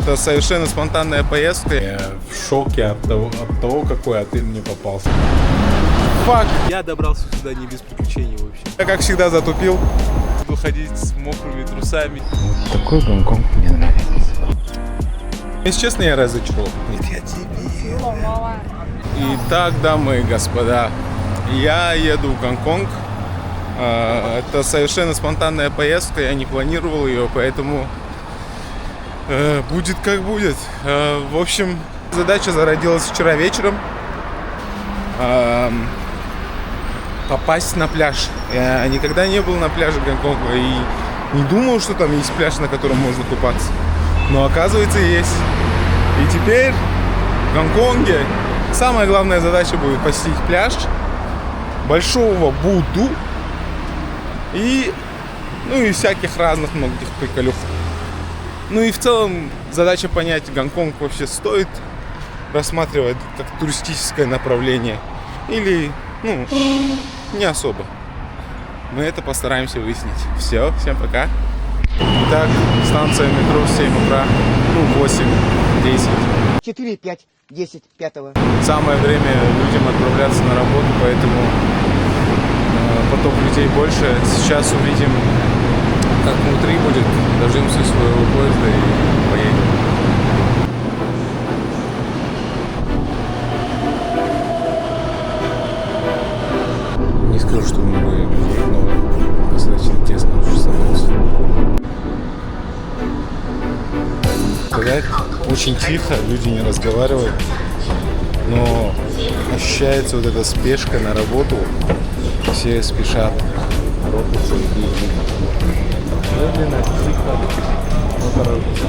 Это совершенно спонтанная поездка. Я в шоке от того, какой отель мне попался. Фак! Я добрался сюда не без приключений вообще. Я, как всегда, затупил. Буду ходить с мокрыми трусами. Вот такой Гонконг мне нравится. Если честно, я разочарован. Итак, дамы и господа, я еду в Гонконг. Это совершенно спонтанная поездка, я не планировал ее, поэтому будет как будет. В общем, задача зародилась вчера вечером. Попасть на пляж. Я никогда не был на пляже Гонконга и не думал, что там есть пляж, на котором можно купаться. Но оказывается есть. И теперь в Гонконге самая главная задача будет посетить пляж Большого Будду и всяких разных многих приколюх. Ну и в целом задача понять, Гонконг вообще стоит рассматривать как туристическое направление или не особо. Мы это постараемся выяснить. Все, всем пока. Итак, станция метро в 7 утра, 8, 10. 4, 5, 10, 5. Самое время людям отправляться на работу, поэтому поток людей больше. Сейчас увидим, как внутри будет. Дождемся своего поезда и поедем. Не скажу, что мы достаточно тесно становится. Сказать, очень тихо, люди не разговаривают, но ощущается вот эта спешка на работу, все спешат, торопятся и медленно, тихо, но торопятся.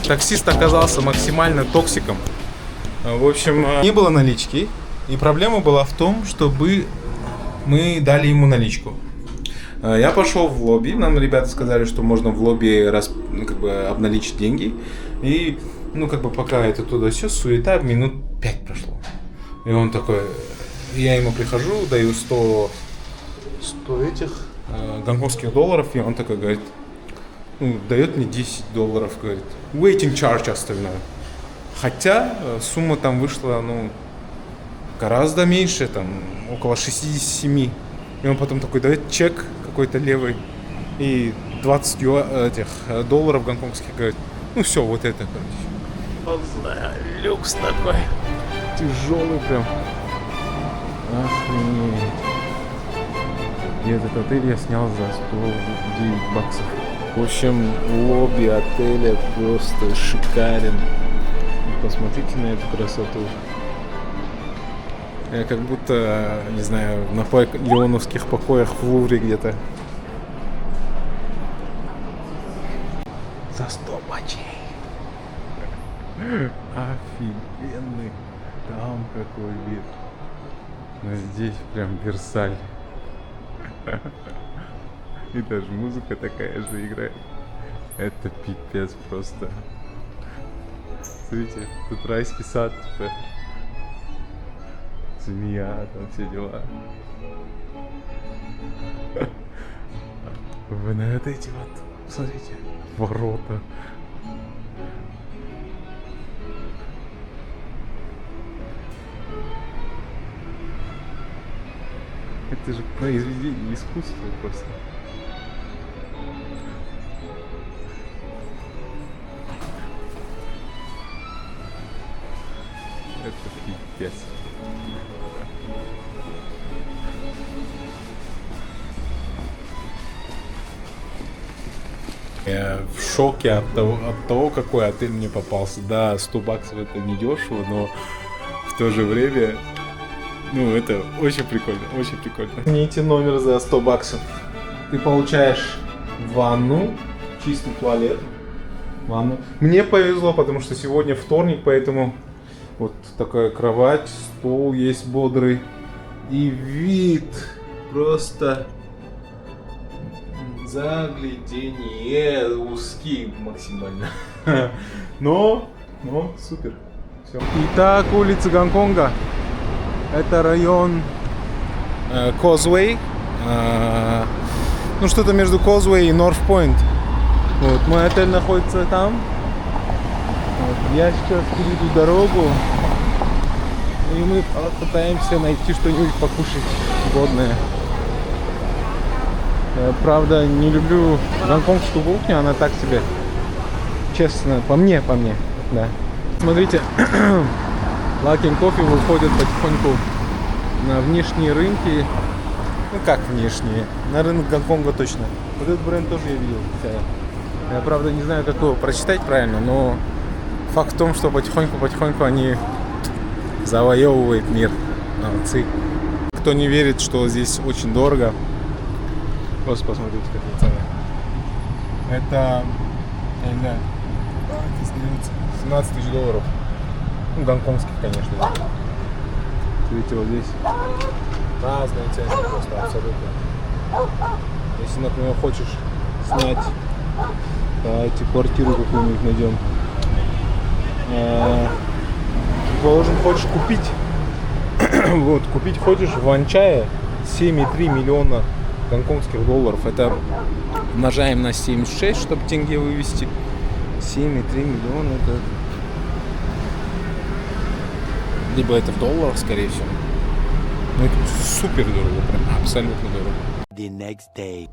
Таксист оказался максимально токсиком. В общем, не было налички. И проблема была в том, чтобы мы дали ему наличку. Я пошел в лобби. Нам ребята сказали, что можно в лобби обналичить деньги. И, пока это туда-сё, суета, минут 5 прошло. И он такой, я ему прихожу, даю 100 этих гонконгских долларов. И он такой говорит, дает мне $10, говорит, waiting charge остальное. Хотя сумма там вышла, гораздо меньше, там, около 67. И он потом такой дает чек какой-то левый и 20 долларов гонконгских, говорит, все, вот это, короче. Люкс такой, тяжелый прям. Охренеть. И этот отель я снял за $109. В общем, лобби отеля просто шикарен. Посмотрите на эту красоту. Я как будто, не знаю, на наполеоновских покоях в Лувре где-то. За 100 бачей. Офигенный. Там какой вид. Но здесь прям Версаль. И даже музыка такая же играет. Это пипец просто. Смотрите, тут райский сад, типа. Змея, там все дела. Вы на вот эти вот, смотрите, ворота. Это же произведение искусства просто. Это пипец. Я в шоке от того, какой отель мне попался. Да, 100 баксов это не дешево, но в то же время, ну, это очень прикольно, очень прикольно. Смените номер за 100 баксов. Ты получаешь ванну, чистый туалет, ванну. Мне повезло, потому что сегодня вторник, поэтому вот такая кровать, стол есть бодрый. И вид просто загляденье, узкий максимально. Но супер. Всё. Итак, улица Гонконга. Это район Causeway. Ну, что-то между Causeway и North Point. Вот, мой отель находится там. Вот, я сейчас перейду дорогу. И мы пытаемся найти что-нибудь покушать годное. Я, правда, не люблю гонконгскую кухню, она так себе. Честно, по мне, да. Смотрите, Luckin Coffee выходит потихоньку на внешние рынки. Ну как внешние? На рынок Гонконга точно. Вот этот бренд тоже я видел. Я, правда, не знаю, как его прочитать правильно, но факт в том, что потихоньку они завоевывают мир. Молодцы. Кто не верит, что здесь очень дорого, просто посмотрите, какие цены. Это, я не знаю, 17 тысяч долларов. Ну, гонконгских, конечно. Видите, вот здесь разные цены просто абсолютно. Если, например, хочешь снять, давайте квартиру какую-нибудь найдем. Положим, хочешь купить, вот, купить хочешь в Ванчае 7,3 миллиона гонконгских долларов. Это умножаем на 76, чтобы тенге вывести. 7,3 миллиона это... Либо это в долларах, скорее всего. Ну, это супер дорого, прям абсолютно дорого. The next day.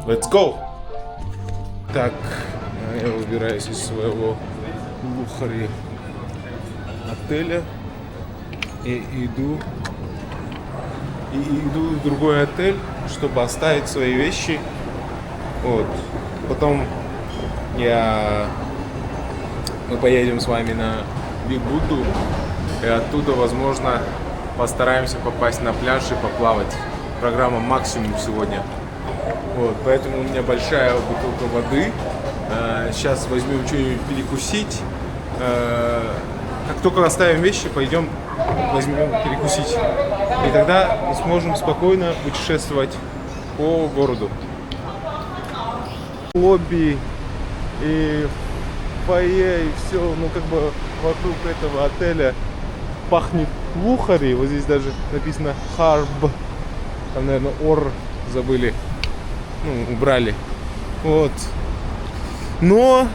Let's go! Так, я выбираюсь из своего Лухари отеля и иду в другой отель, чтобы оставить свои вещи. Вот. Потом мы поедем с вами на Биг Будду, и оттуда, возможно, постараемся попасть на пляж и поплавать. Программа максимум сегодня. Вот, поэтому у меня большая бутылка воды. Сейчас возьмем что-нибудь перекусить. Как только оставим вещи, пойдем возьмем перекусить. И тогда мы сможем спокойно путешествовать по городу. Лобби и фойе, и все, ну как бы вокруг этого отеля пахнет Лухари. Вот здесь даже написано Харб. Там, наверное, Ор забыли. Ну, убрали. Вот. Но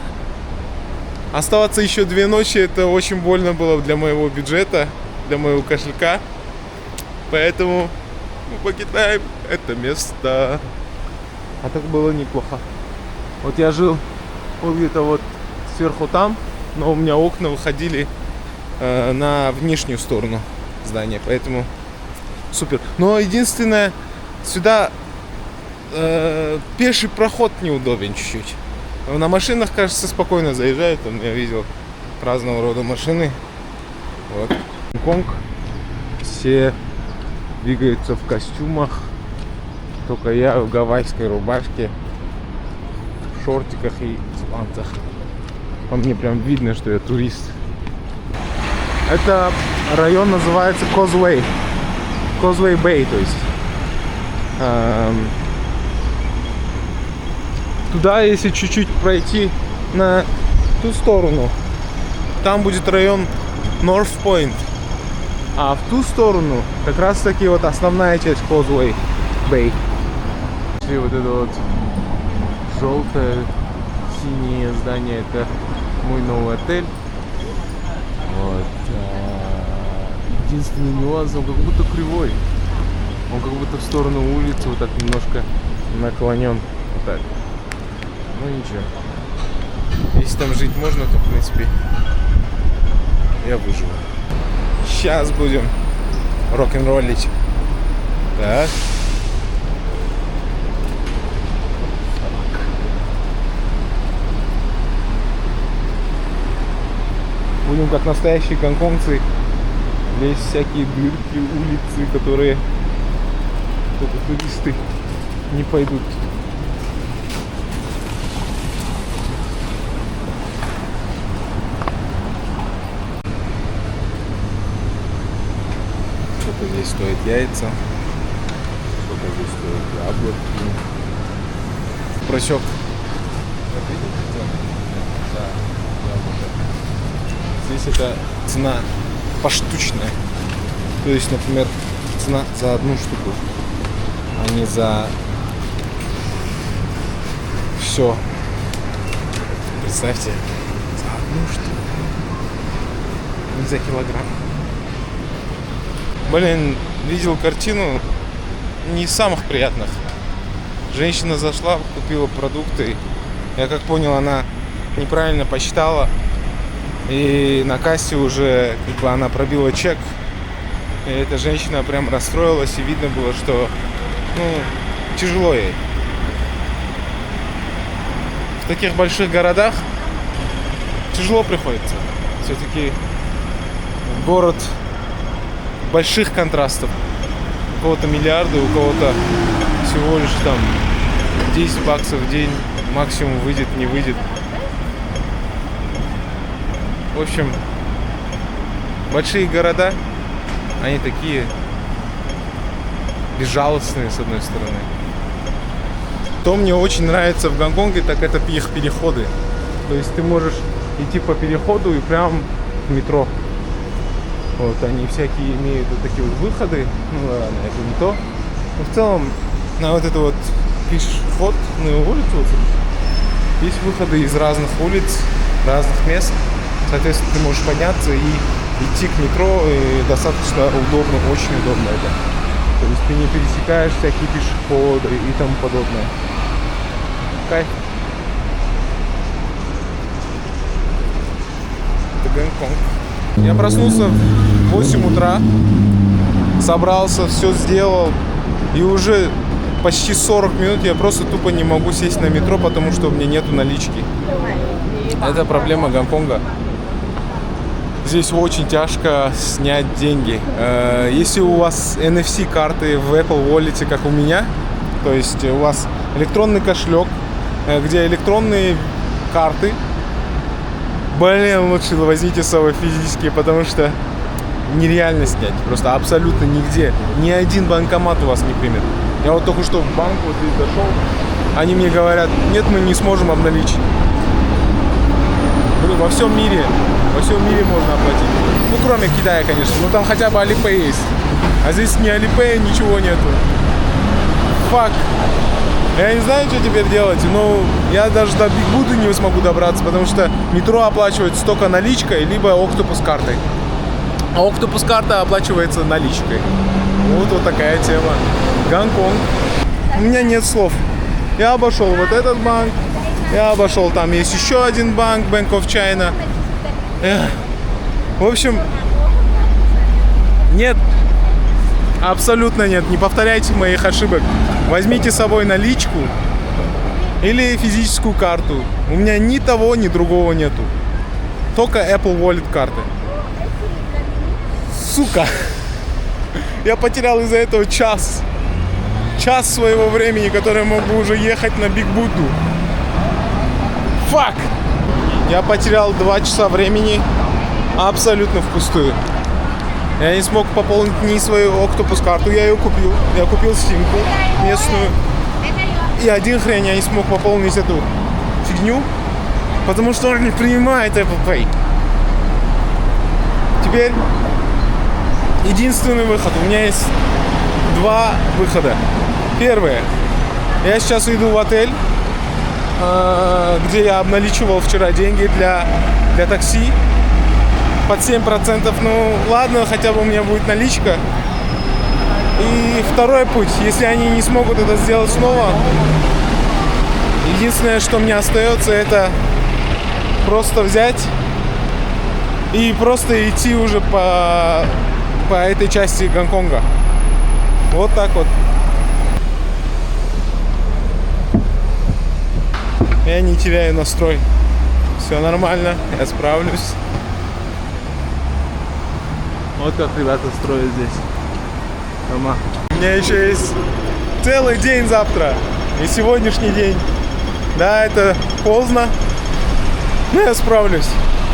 оставаться еще 2 ночи, это очень больно было для моего бюджета, для моего кошелька. Поэтому мы покидаем это место. А так было неплохо. Вот я жил вот где-то вот сверху там, но у меня окна выходили на внешнюю сторону здания, поэтому супер. Но единственное, сюда пеший проход неудобен чуть-чуть. На машинах, кажется, спокойно заезжают. Там я видел разного рода машины. Вот. Гонконг. Все двигаются в костюмах. Только я в гавайской рубашке, в шортиках и сланцах. По мне прям видно, что я турист. Это район называется Causeway Bay, то есть. Туда, если чуть-чуть пройти на ту сторону, там будет район North Point. А в ту сторону как раз таки вот основная часть Causeway Bay. И вот это вот желтое, синее здание, это мой новый отель. Вот. Единственный нюанс, он как будто кривой. Он как будто в сторону улицы вот так немножко наклонен. Вот так. Ну ничего. Если там жить можно, то в принципе я выживу. Сейчас будем рок-н-роллить. Так. Будем как настоящие гонконгцы лезть в всякие дырки, улицы, которые только туристы не пойдут. Сколько здесь стоит яйца, сколько здесь стоит яблоки. Просек. Здесь это цена поштучная. То есть, например, цена за одну штуку, а не за все. Представьте, за одну штуку, не за килограмм. Блин, видел картину не из самых приятных. Женщина зашла, купила продукты. Я как понял, она неправильно посчитала. И на кассе уже как бы она пробила чек. И эта женщина прям расстроилась. И видно было, что тяжело ей. В таких больших городах тяжело приходится. Все-таки город больших контрастов. У кого-то миллиарды, у кого-то всего лишь там 10 баксов в день максимум выйдет, не выйдет. В общем, большие города, они такие безжалостные, с одной стороны. Что мне очень нравится в Гонконге, так это их переходы. То есть ты можешь идти по переходу и прям в метро. Вот, они всякие имеют вот такие вот выходы. Ну ладно, это не то. Но в целом, на вот эту вот пешеходную улицу вот, есть выходы из разных улиц, разных мест. Соответственно, ты можешь подняться и идти к метро, и достаточно удобно, очень удобно это. То есть ты не пересекаешь всякие пешеходы и тому подобное. Кайф. Это Гонконг. Я проснулся в 8 утра, собрался, все сделал, и уже почти 40 минут я просто тупо не могу сесть на метро, потому что у меня нету налички. Это проблема Гонконга. Здесь очень тяжко снять деньги. Если у вас NFC карты в Apple Wallet, как у меня, то есть у вас электронный кошелек, где электронные карты, блин, лучше возьмите с собой физические, потому что нереально снять. Просто абсолютно нигде. Ни один банкомат у вас не примет. Я вот только что в банк вот здесь зашел. Они мне говорят, нет, мы не сможем обналичить. Блин, во всем мире можно оплатить. Ну, кроме Китая, конечно. Ну, там хотя бы Alipay есть. А здесь ни Alipay, ничего нету. Фак. Я не знаю, что теперь делать, но я даже до Бигбуда не смогу добраться, потому что метро оплачивается только наличкой, либо Octopus картой. А Octopus карта оплачивается наличкой. Вот такая тема. Гонконг. У меня нет слов. Я обошел вот этот банк. Я обошел, там есть еще один банк, Bank of China. В общем, нет. Абсолютно нет. Не повторяйте моих ошибок. Возьмите с собой наличку или физическую карту. У меня ни того, ни другого нету. Только Apple Wallet карты. Сука. Я потерял из-за этого час. Час своего времени, который мог бы уже ехать на Биг Будду. Фак! Я потерял 2 часа времени абсолютно впустую. Я не смог пополнить ни свою Octopus карту, я ее купил. Я купил симку местную. И один хрен я не смог пополнить эту фигню, потому что он не принимает Apple Pay. Теперь единственный выход. У меня есть 2 выхода. Первое. Я сейчас иду в отель, где я обналичивал вчера деньги для такси под 7%. Ну ладно, хотя бы у меня будет наличка. И второй путь. Если они не смогут это сделать снова, единственное, что мне остается, это просто взять и просто идти уже по этой части Гонконга. Вот так вот. Я не теряю настрой. Все нормально, я справлюсь. Вот как ребята строят здесь дома. У меня еще есть целый день завтра и сегодняшний день. Да, это поздно, но я справлюсь.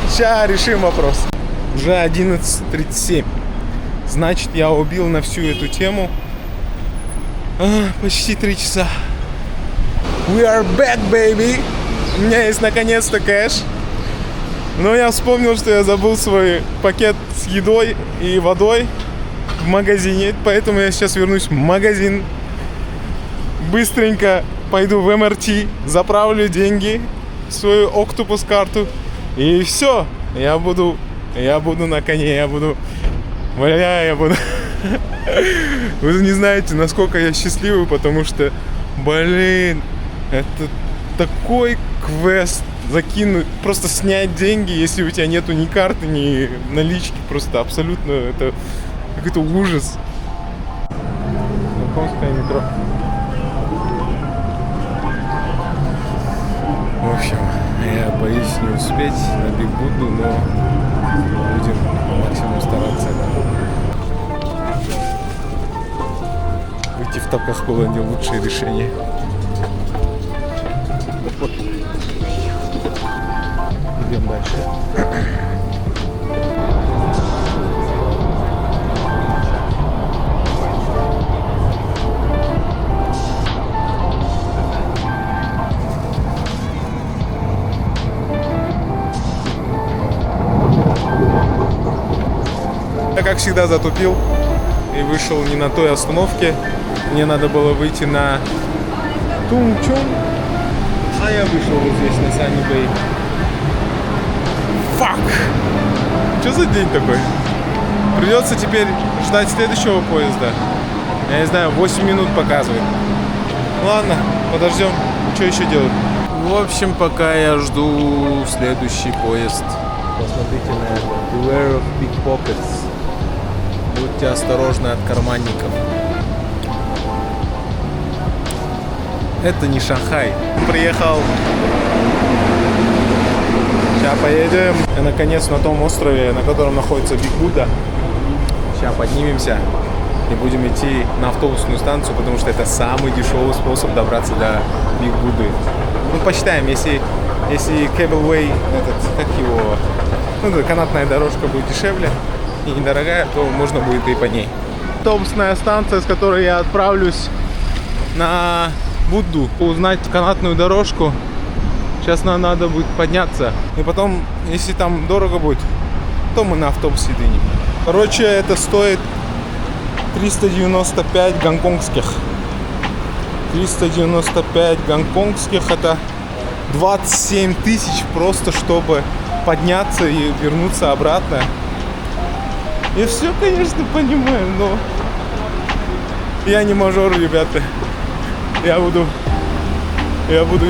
Сейчас решим вопрос. Уже 11:37. Значит, я убил на всю эту тему почти 3 часа. We are back, baby! У меня есть наконец-то кэш. Но я вспомнил, что я забыл свой пакет с едой и водой в магазине. Поэтому я сейчас вернусь в магазин. Быстренько пойду в МРТ, заправлю деньги в свою Octopus карту. И все. Я буду на коне, я буду... Вы не знаете, насколько я счастливый, потому что, блин, это такой квест. Закинуть, просто снять деньги, если у тебя нету ни карты, ни налички. Просто абсолютно это какой-то ужас. Гонконгское метро. В общем, я боюсь не успеть на Биг Будду, но будем по максимуму стараться. Выйти в тапках было не лучшее решение. Идем дальше. Я, как всегда, затупил и вышел не на той остановке. Мне надо было выйти на Тунчон, а я вышел вот здесь на Sunny Bay. Фак! Что за день такой? Придется теперь ждать следующего поезда. Я не знаю, 8 минут показывает. Ладно, подождем. Что еще делать? В общем, пока я жду следующий поезд. Посмотрите на это. Beware of pickpockets. Будьте осторожны от карманников. Это не Шанхай. Приехал. Сейчас поедем. И наконец на том острове, на котором находится Биг Будда. Сейчас поднимемся и будем идти на автобусную станцию, потому что это самый дешевый способ добраться до Биг Будды. Ну, посчитаем, если Cableway, как его, канатная дорожка будет дешевле и недорогая, то можно будет и по ней. Автобусная станция, с которой я отправлюсь на Будду, узнать канатную дорожку. Сейчас нам надо будет подняться. И потом, если там дорого будет, то мы на автобусе двинем. Короче, это стоит 395 гонконгских. 395 гонконгских, это 27 тысяч просто, чтобы подняться и вернуться обратно. Я все, конечно, понимаю, но я не мажор, ребята. Я буду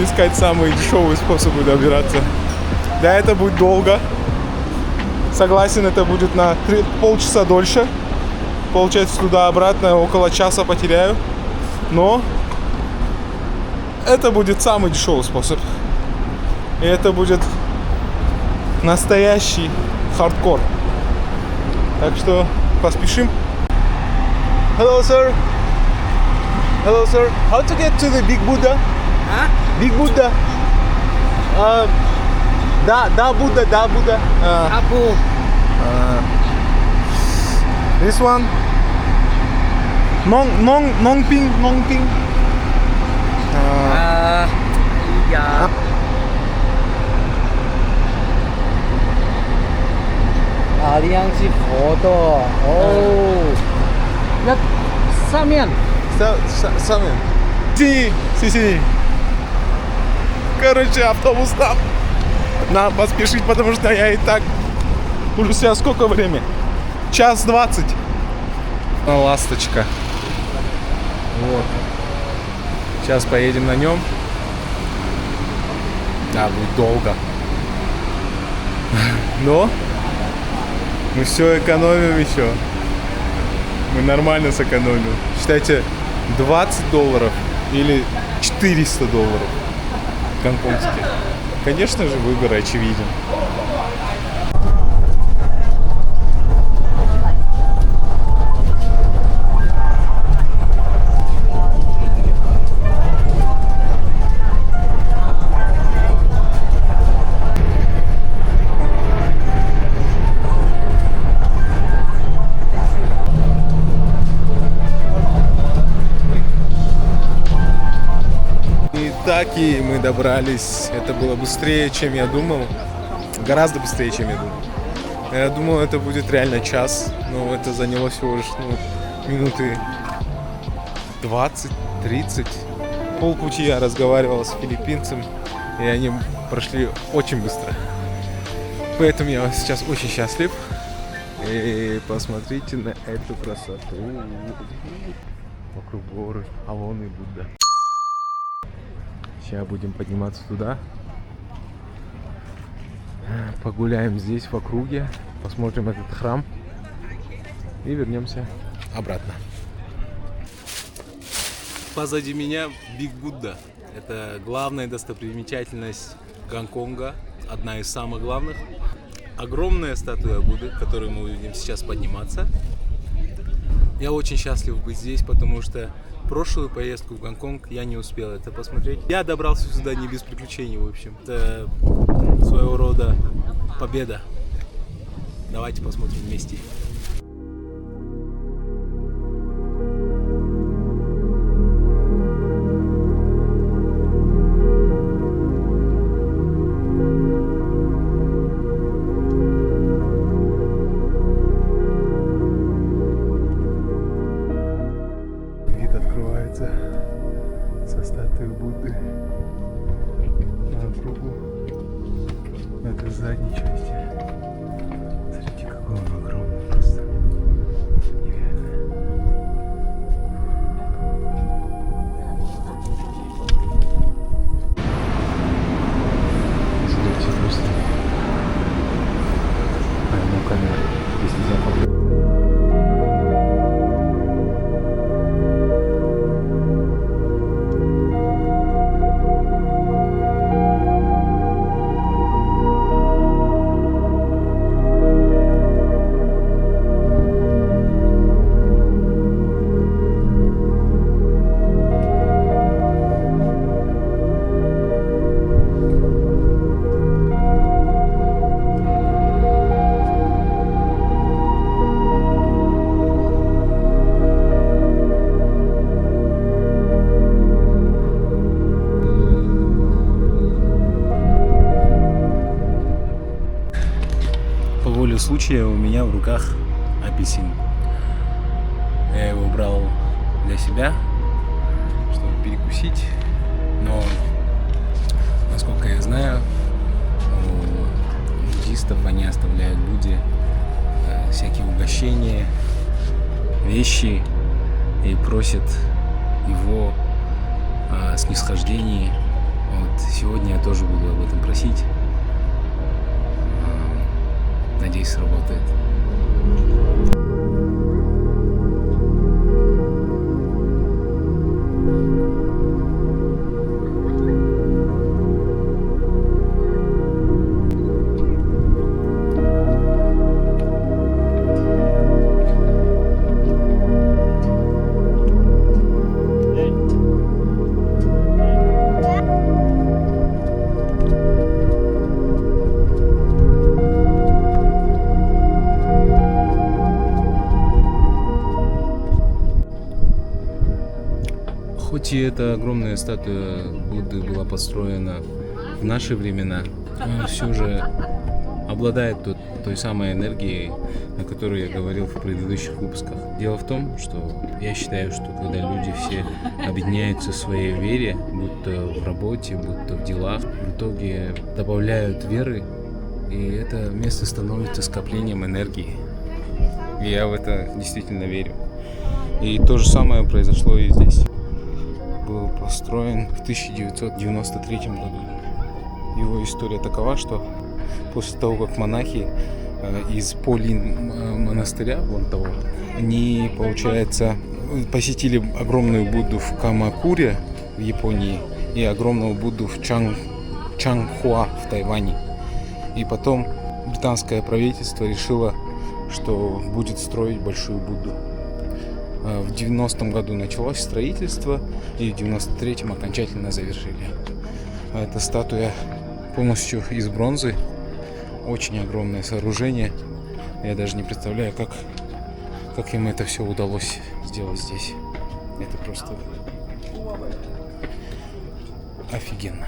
искать самые дешевые способы добираться. Да, это будет долго. Согласен, это будет на полчаса дольше. Получается, туда-обратно около часа потеряю. Но это будет самый дешевый способ. И это будет настоящий хардкор. Так что поспешим. Hello, sir. Hello, sir. How to get to the Big Buddha? Huh? Big Buddha. Da Buddha. Apu. This one. Nong Ping. Yeah. 아리앙시佛的 哦，那上面 Самин. Си. Короче, автобус там. Надо поспешить, потому что я и так... Уже сейчас сколько время? 1:20. Ласточка. Вот. Сейчас поедем на нем. Да, будет долго. Но мы все экономим еще. Мы нормально сэкономим. Считайте, $20 или $400 гонконгских. Конечно же, выбор очевиден. И мы добрались. Это было быстрее, чем я думал. Гораздо быстрее, чем я думал. Я думал, это будет реально час, но это заняло всего лишь минуты 20-30. Полпути я разговаривал с филиппинцем, и они прошли очень быстро. Поэтому я сейчас очень счастлив. И посмотрите на эту красоту. Вокруг горы, а вон и Будда. Сейчас будем подниматься туда. Погуляем здесь в округе, посмотрим этот храм и вернемся обратно. Позади меня Биг Будда. Это главная достопримечательность Гонконга, одна из самых главных. Огромная статуя Будды, которую мы увидим сейчас подниматься. Я очень счастлив быть здесь, потому что прошлую поездку в Гонконг я не успел это посмотреть. Я добрался сюда не без приключений, в общем. Это своего рода победа. Давайте посмотрим вместе. Вид открывается со статуи Будды на округу. Это с задней части. Смотрите, какой он огромный просто. Нереально. Смотрите просто. Пойму камеру, если запад. По воле случая у меня в руках апельсин. Я его брал для себя, чтобы перекусить. Но, насколько я знаю, у буддистов они оставляют Будде всякие угощения, вещи и просят его о снисхождении. Вот сегодня я тоже буду об этом просить. Надеюсь, сработает. Хоть и эта огромная статуя Будды была построена в наши времена, но все же обладает той самой энергией, о которой я говорил в предыдущих выпусках. Дело в том, что я считаю, что когда люди все объединяются в своей вере, будь то в работе, будь то в делах, в итоге добавляют веры, и это место становится скоплением энергии. И я в это действительно верю. И то же самое произошло и здесь. Был построен в 1993 году. Его история такова, что после того, как монахи из Полин монастыря, вон того, они, получается, посетили огромную Будду в Камакуре в Японии и огромного Будду в Чанхуа в Тайване. И потом британское правительство решило, что будет строить большую Будду. В 90-м году началось строительство, и в 93-м окончательно завершили. Эта статуя полностью из бронзы, очень огромное сооружение. Я даже не представляю, как им это все удалось сделать здесь. Это просто офигенно.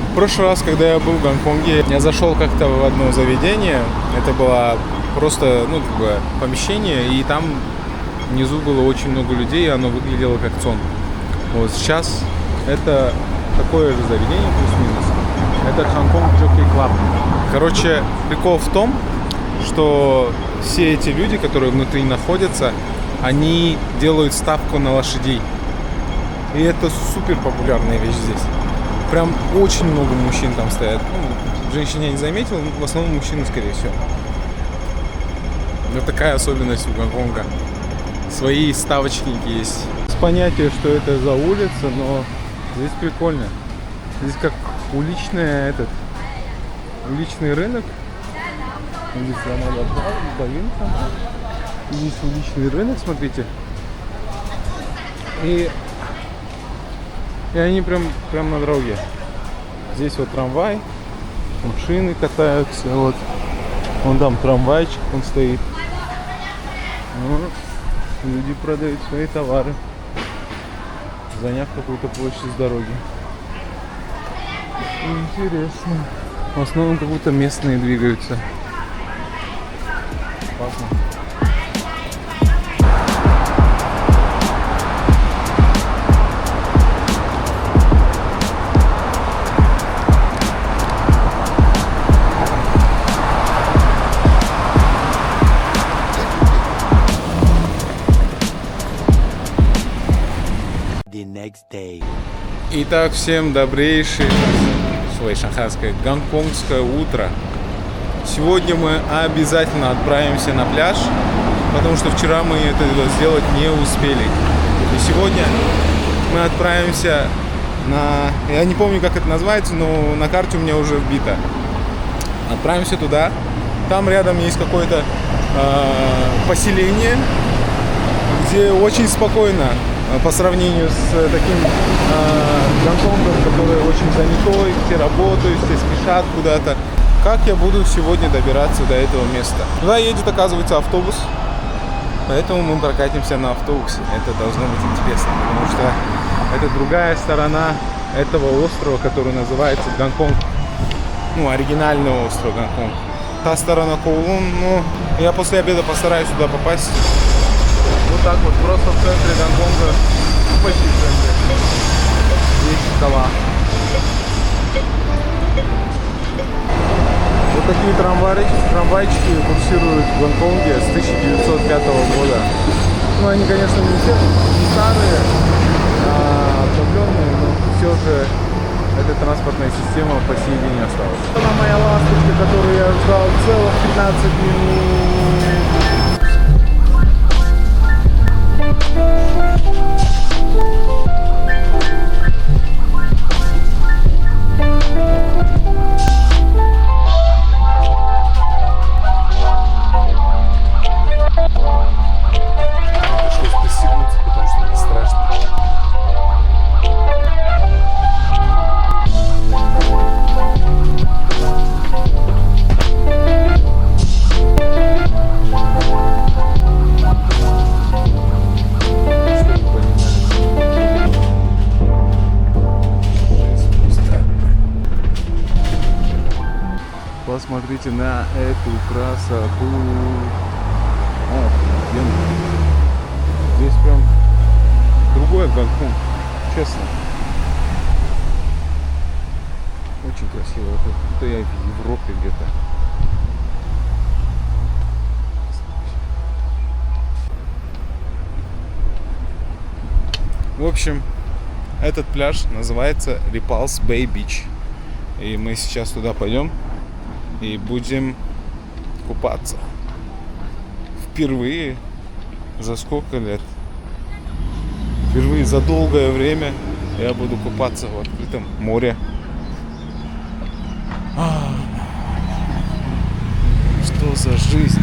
В прошлый раз, когда я был в Гонконге, я зашел как-то в одно заведение. Это было просто, помещение, и там внизу было очень много людей, и оно выглядело как ЦОН. Вот сейчас это такое же заведение, плюс-минус. Это Hong-Kong Jockey Club. Короче, прикол в том, что все эти люди, которые внутри находятся, они делают ставку на лошадей. И это супер популярная вещь здесь. Прям очень много мужчин там стоят. Женщин я не заметил, но в основном мужчины, скорее всего. Вот такая особенность у Гонконга. Свои ставочники есть. С понятия, что это за улица, но здесь прикольно. Здесь как уличный рынок. Улица Малабалинка. Здесь уличный рынок, смотрите. И они прям на дороге. Здесь вот трамвай, машины катаются, вот. Вон там трамвайчик, он стоит. Вот. Люди продают свои товары, заняв какую-то площадь с дороги. Интересно. В основном как будто местные двигаются. Классно. Итак, всем добрейшее шанхайское гонконгское утро. Сегодня мы обязательно отправимся на пляж, потому что вчера мы это сделать не успели. И сегодня мы отправимся на... Я не помню, как это называется, но на карте у меня уже вбито. Отправимся туда. Там рядом есть какое-то поселение, где очень спокойно по сравнению с таким Гонконгом, который очень занятой, все работают, все спешат куда-то. Как я буду сегодня добираться до этого места? Туда едет, оказывается, автобус, поэтому мы прокатимся на автобусе. Это должно быть интересно, потому что это другая сторона этого острова, который называется Гонконг. Ну, оригинальный остров Гонконг. Та сторона Коулун, ну, я после обеда постараюсь сюда попасть. Вот так вот, просто в центре Гонконга, почти в центре. Есть скала. Вот такие трамвайчики курсируют в Гонконге с 1905 года. Ну, они, конечно, не все не старые, а обновленные, но все же эта транспортная система по сей день осталась. Это моя ласточка, которую я ждал целых 15 минут. Посмотрите на эту красоту. Офигенно. Здесь прям другой Гонконг, честно. Очень красиво. Это будто я в Европе где-то. В общем, этот пляж называется Repulse Bay Beach. И мы сейчас туда пойдем и будем купаться. Впервые за сколько лет? Впервые за долгое время я буду купаться в открытом море. Что за жизнь?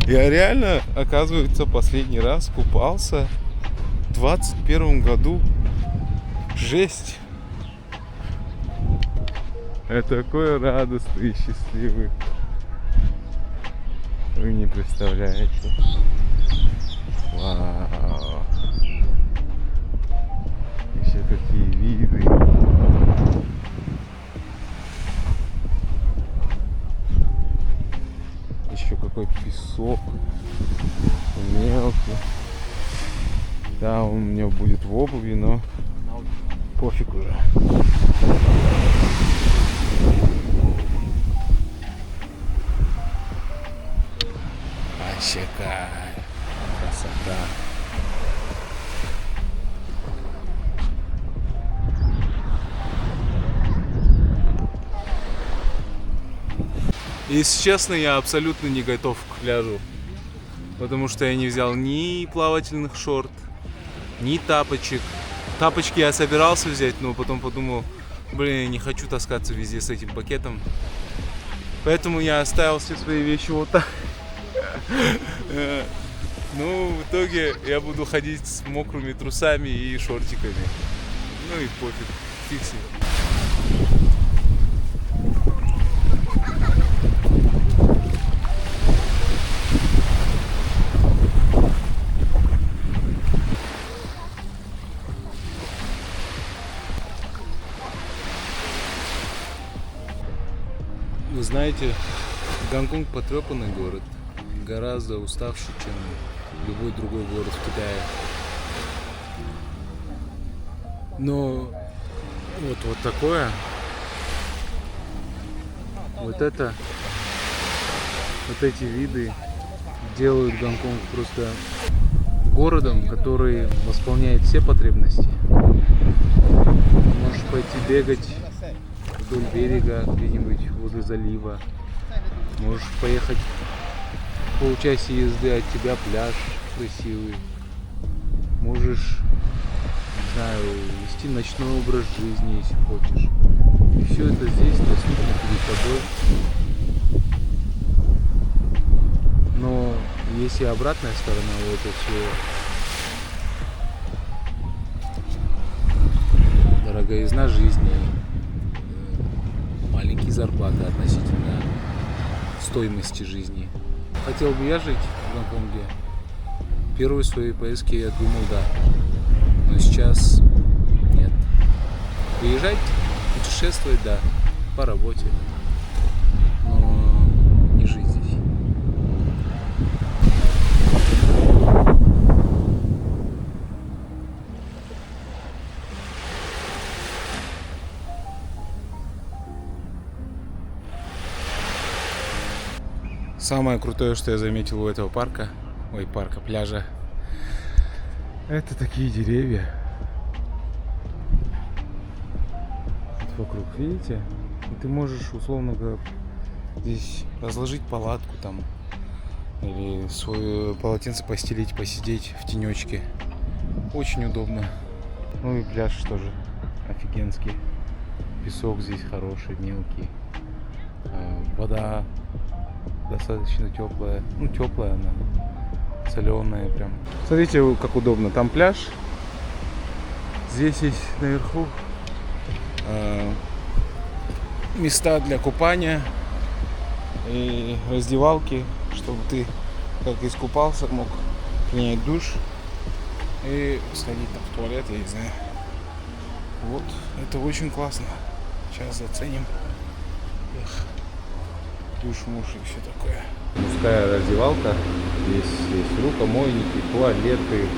Я реально, оказывается, последний раз купался в 21 году. Жесть! Я такой радостный и счастливый. Вы не представляете. Вау! Еще какие виды. Еще какой песок мелкий. Да, он у меня будет в обуви, но пофиг уже. Вообще кайф, красота. Если честно, я абсолютно не готов к пляжу. Потому что я не взял ни плавательных шорт, ни тапочек. Тапочки я собирался взять, но потом подумал, блин, я не хочу таскаться везде с этим пакетом. Поэтому я оставил все свои вещи вот так. Ну, в итоге я буду ходить с мокрыми трусами и шортиками. Ну и пофиг, фиг с ним. Вы знаете, Гонконг потрепанный город, гораздо уставший, чем любой другой город в Китае. Но вот такое, вот эти виды делают Гонконг просто городом, который восполняет все потребности. Можешь пойти бегать вдоль берега, где-нибудь возле залива. Можешь поехать полчаса езды от тебя, пляж красивый. Можешь, не знаю, вести ночной образ жизни, если хочешь. И все это здесь доступно перед тобой. Но есть и обратная сторона у этого всего. Дороговизна жизни, маленькие зарплаты относительно стоимости жизни. Хотел бы я жить в Гонконге? Первой своей поездки я думал, да. Но сейчас нет. Приезжать, путешествовать, да, по работе. Но не жить здесь. Самое крутое, что я заметил у этого пляжа, это такие деревья. Вот вокруг, видите? И ты можешь, условно говоря, здесь разложить палатку там, или свое полотенце постелить, посидеть в тенечке. Очень удобно. Ну и пляж тоже офигенский. Песок здесь хороший, мелкий. Вода достаточно теплая. Ну, теплая она. Соленая прям. Смотрите, как удобно. Там пляж. Здесь есть наверху места для купания и раздевалки, чтобы ты, как искупался, мог принять душ и сходить там в туалет, я не знаю. Вот, это очень классно. Сейчас заценим. Душ, муж и все такое. Мужская раздевалка. Здесь есть рукомойники, туалеты,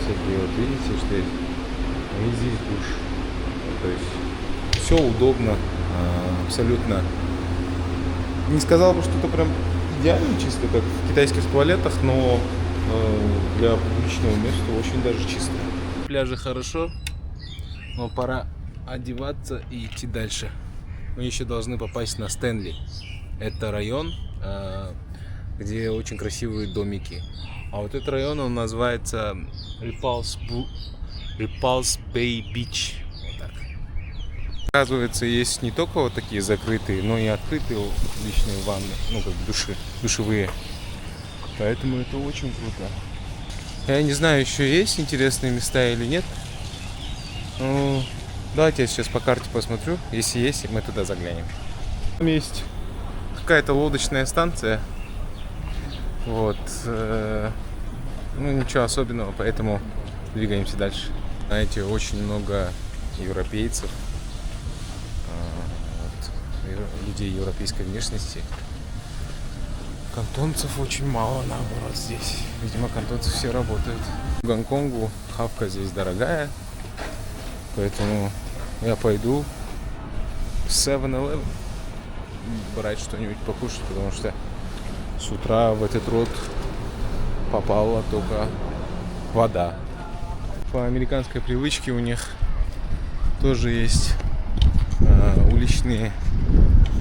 всякие, вот видите, что есть. И здесь душ. То есть все удобно, абсолютно. Не сказал бы, что это прям идеально чисто, как в китайских туалетах, но для публичного места очень даже чисто. Пляжи хорошо, но пора одеваться и идти дальше. Мы еще должны попасть на Стэнли. Это район, где очень красивые домики. А вот этот район, он называется Repulse Bay Beach. Вот так. Оказывается, есть не только вот такие закрытые, но и открытые личные ванны, ну как душевые. Поэтому это очень круто. Я не знаю, еще есть интересные места или нет. Ну, давайте я сейчас по карте посмотрю. Если есть, мы туда заглянем. Там есть какая-то лодочная станция. Вот. Ну, ничего особенного, поэтому двигаемся дальше. Знаете, очень много европейцев, людей европейской внешности. Кантонцев очень мало, наоборот, здесь. Видимо, кантонцы все работают. В Гонконгу хавка здесь дорогая, поэтому я пойду в 7-Eleven брать что-нибудь покушать, потому что с утра в этот рот попала только вода. По американской привычке у них тоже есть уличные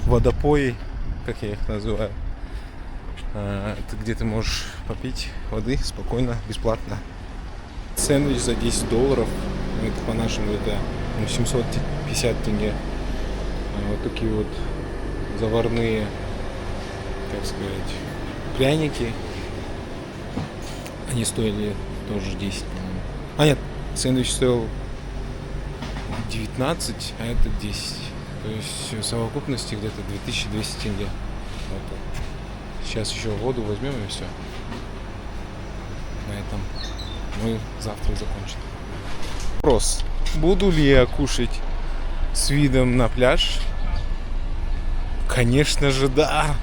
водопои, как я их называю. Это где ты можешь попить воды спокойно, бесплатно. Сэндвич за $10. Это по-нашему это 750 тенге. Вот такие вот заварные, как сказать, пряники. Они стоили тоже 10, по-моему. А нет, сэндвич стоил 19, а это 10. То есть в совокупности где-то 2200 тенге. Вот. Сейчас еще воду возьмем и все. На этом мы завтра закончим. Вопрос. Буду ли я кушать с видом на пляж? Конечно же, да.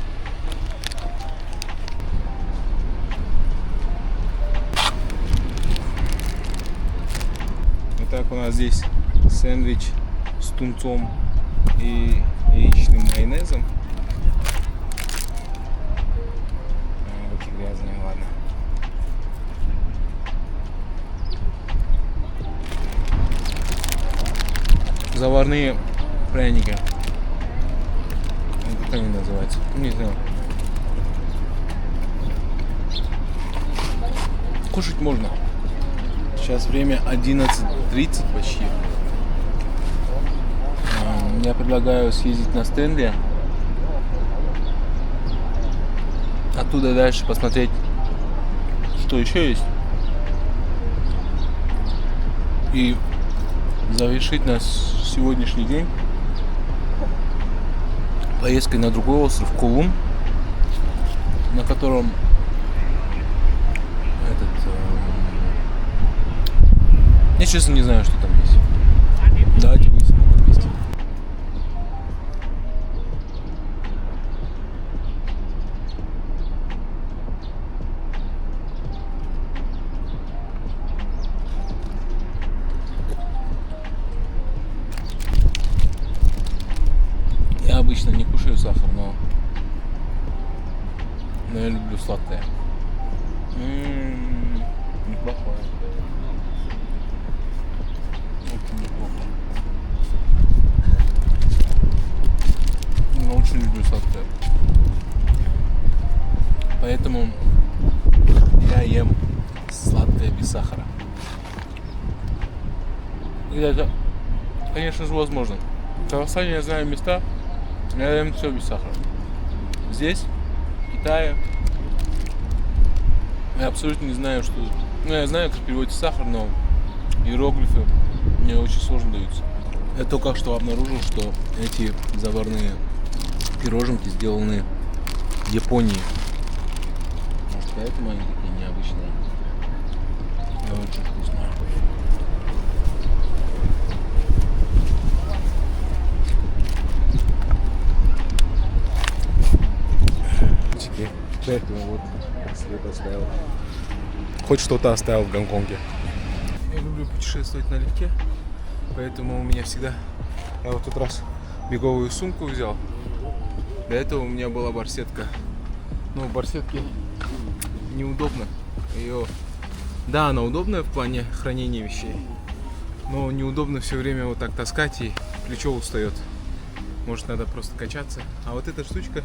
Вот так у нас здесь сэндвич с тунцом и яичным майонезом. Руки грязные, ладно. Заварные пряники. Как они называются? Не знаю. Кушать можно. Сейчас время 11:30 почти. Я предлагаю съездить на стенде. Оттуда дальше посмотреть, что еще есть. И завершить наш сегодняшний день поездкой на другой остров Колум, на котором я честно не знаю, что там есть. Давайте выясним это вместе. Я обычно не кушаю сахар, но я люблю сладкое. Неплохое. Очень неплохо. Я очень люблю сладкое. Поэтому я ем сладкое без сахара. И это, конечно же, возможно. В Казахстане я знаю места, я ем все без сахара. Здесь, в Китае, я абсолютно не знаю, что... Ну, я знаю, как переводится сахар, но иероглифы мне очень сложно даются. Я только что обнаружил, что эти заварные пироженки сделаны в Японии. Может, поэтому они такие необычные. Но очень вкусные. Поэтому вот след оставил. Хоть что-то оставил в Гонконге. Я люблю путешествовать налегке, поэтому у меня всегда... Я вот тут раз беговую сумку взял. До этого у меня была барсетка. Но в барсетке неудобно. Ее... Да, она удобная в плане хранения вещей. Но неудобно все время вот так таскать, и плечо устает. Может, надо просто качаться. А вот эта штучка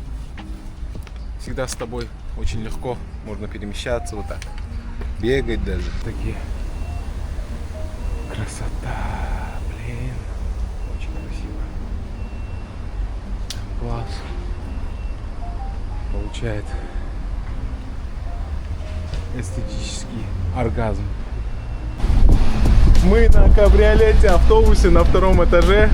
всегда с тобой, очень легко. Можно перемещаться вот так. Бегать даже. Такие. Красота. Блин. Очень красиво. Класс. Получает эстетический оргазм. Мы на кабриолете, автобусе на 2-м этаже.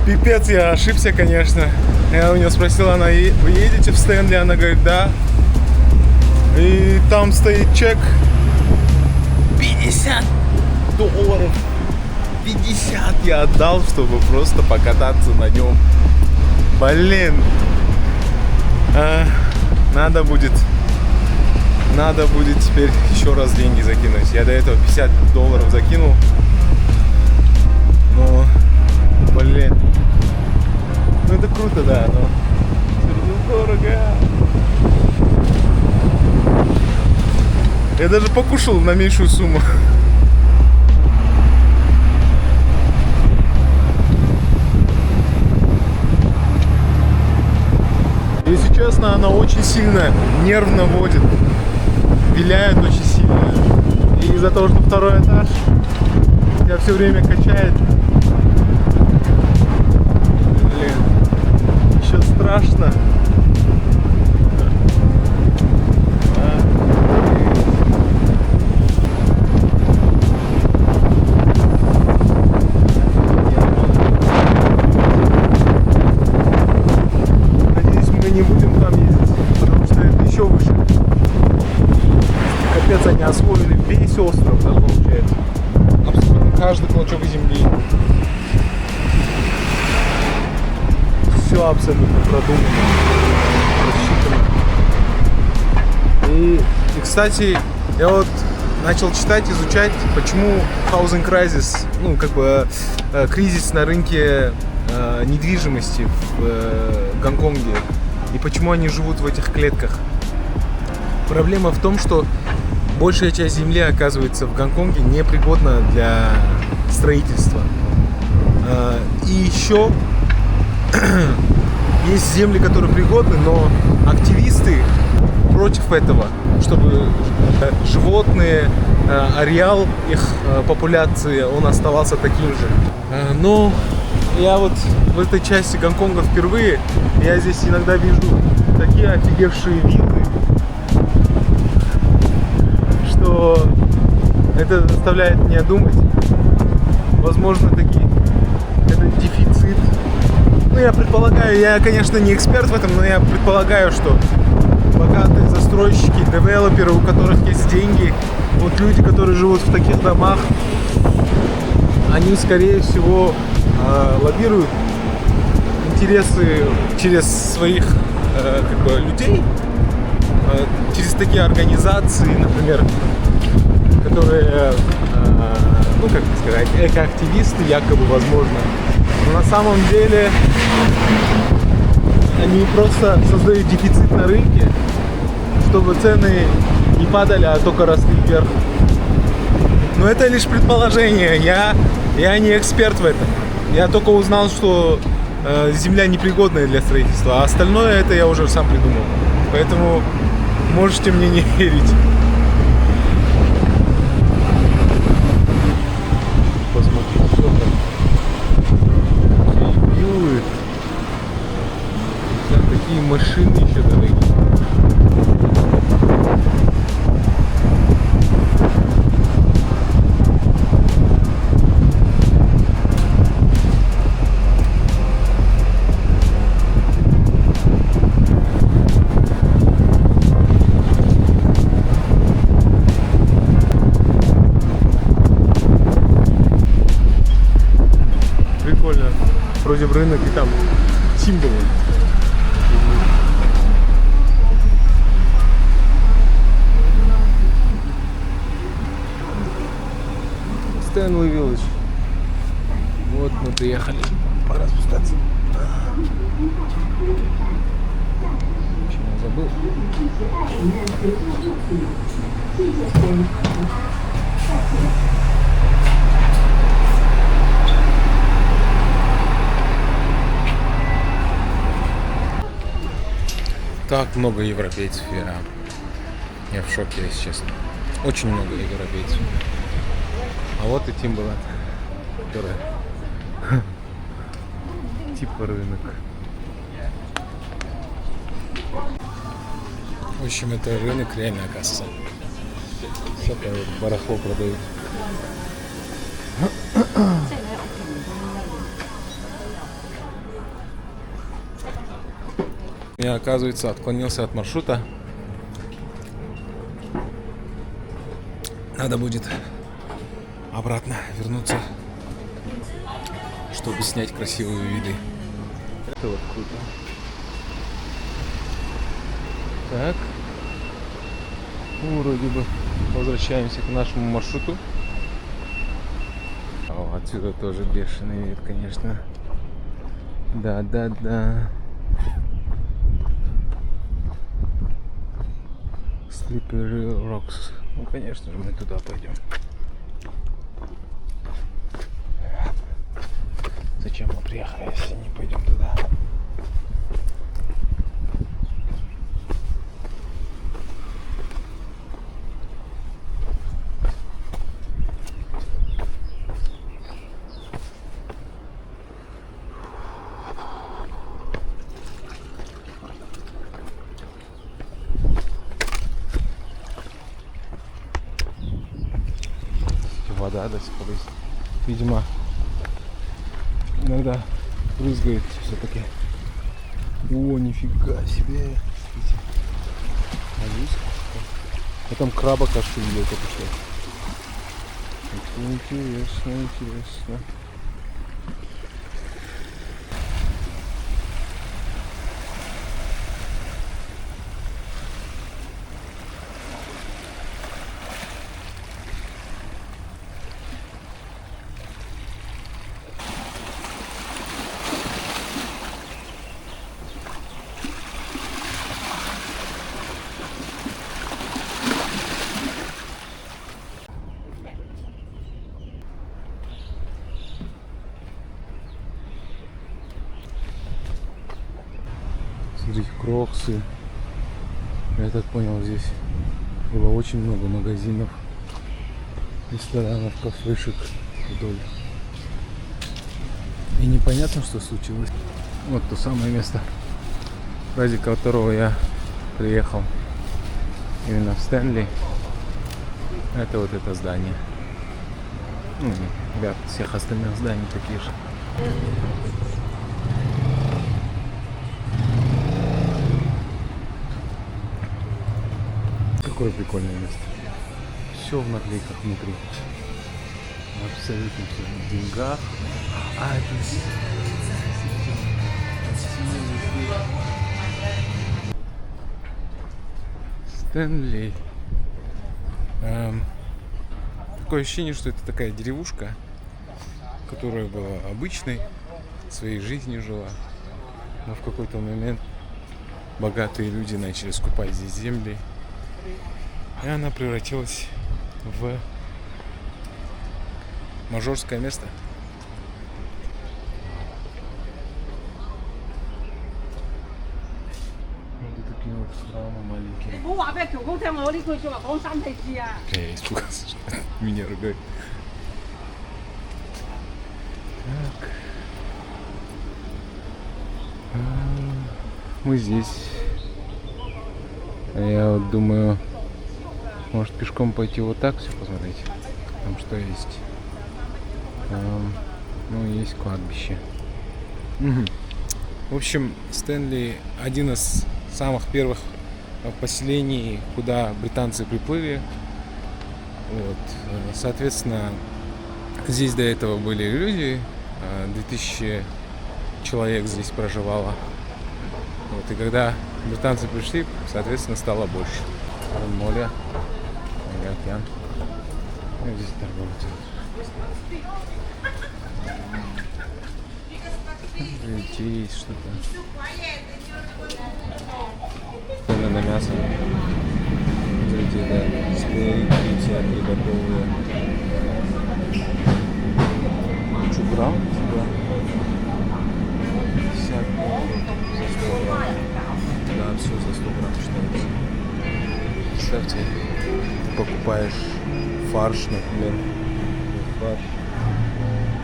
Пипец, я ошибся, конечно. Я у нее спросила, вы едете в Стэнли? Она говорит, да. И там стоит чек $50. 50 я отдал, чтобы просто покататься на нем. Блин. Надо будет теперь еще раз деньги закинуть. Я до этого $50 закинул. Но, блин. Ну это круто, да, но все равно дорого. Я даже покушал на меньшую сумму. честно, она очень сильно нервно водит. Виляет очень сильно. И из-за того, что второй этаж, тебя все время качает. Блин, еще страшно. Надеюсь, мы не будем там ездить, потому что это еще выше. Капец, они освоили весь остров, да, получается. Абсолютно каждый клочок земли. Все абсолютно продумано, рассчитано. И, кстати, я вот начал читать, изучать, почему housing crisis, ну, как бы кризис на рынке недвижимости в Гонконге. И почему они живут в этих клетках. Проблема в том, что большая часть земли, оказывается, в Гонконге непригодна для строительства. И еще есть земли, которые пригодны, но активисты против этого, чтобы животные, ареал их популяции, он оставался таким же. Но я вот в этой части Гонконга впервые, я здесь иногда вижу такие офигевшие виллы, что это заставляет меня думать, возможно, таки это дефицит. Ну, я предполагаю, я, конечно, не эксперт в этом, но я предполагаю, что богатые застройщики, девелоперы, у которых есть деньги, вот люди, которые живут в таких домах, они, скорее всего, лоббируют интересы через своих как бы, людей, через такие организации, например, которые, ну, как сказать, экоактивисты, якобы, возможно. Но на самом деле они просто создают дефицит на рынке, чтобы цены не падали, а только росли вверх. Но это лишь предположение, я не эксперт в этом. Я только узнал, что земля непригодная для строительства, а остальное это я уже сам придумал. Поэтому можете мне не верить. Посмотрите, что там. Виллы. Да, такие машины еще дорогие. Вроде бы рынок и там символы. Стэнли Виллидж. Вот мы приехали. Пора спускаться. Почему я забыл? Так много европейцев, я в шоке, если честно. Очень много европейцев. А вот и Timberland, которая типа рынок. В общем, это рынок реально, оказывается. Всякое вот барахло продают. Я, оказывается, отклонился от маршрута. Надо будет обратно вернуться, чтобы снять красивые виды. Это вот круто. Так. Ну, вроде бы возвращаемся к нашему маршруту. О, отсюда тоже бешеный вид, конечно. Да. Slippery Rocks. Ну, конечно же, мы туда пойдем. Зачем мы приехали, если не пойдем туда? вода до сих пор есть. Видимо, иногда брызгает все-таки. О, нифига себе. Смотрите. Моллюск. А там краба, кажется, видел только что. Это интересно, интересно. Смотрите, кроксы. Я так понял, здесь было очень много магазинов, ресторанов, кафешек вдоль. И непонятно, что случилось. Вот то самое место, ради которого я приехал именно в Стэнли. Это вот это здание. Ну, ряд всех остальных зданий такие же. Какое прикольное место. Все в наклейках внутри. Абсолютно все в деньгах. А, это Стэнли. Такое ощущение, что это такая деревушка, которая была обычной, своей жизнью жила. Но в какой-то момент богатые люди начали скупать здесь земли. И она превратилась в мажорское место. Вот такие вот храмы маленькие. Я испугался, что меня ругают. Так. Мы здесь. Я вот думаю, может пешком пойти вот так все посмотреть. Там что есть? Ну, есть кладбище. Угу. В общем, Стэнли один из самых первых поселений, куда британцы приплыли. Вот. Соответственно, здесь до этого были люди. 2000 человек здесь проживало. Вот. И когда британцы пришли, соответственно, стало больше. Море, океан. И здесь торговля. Видите, есть что-то. Цены на мясо. Смотрите, да, стейки всякие готовые. Чуграм, да. 50 за 100 грамм. Да, все за 100 грамм считается. Представьте, ты покупаешь фарш, например. Фарш.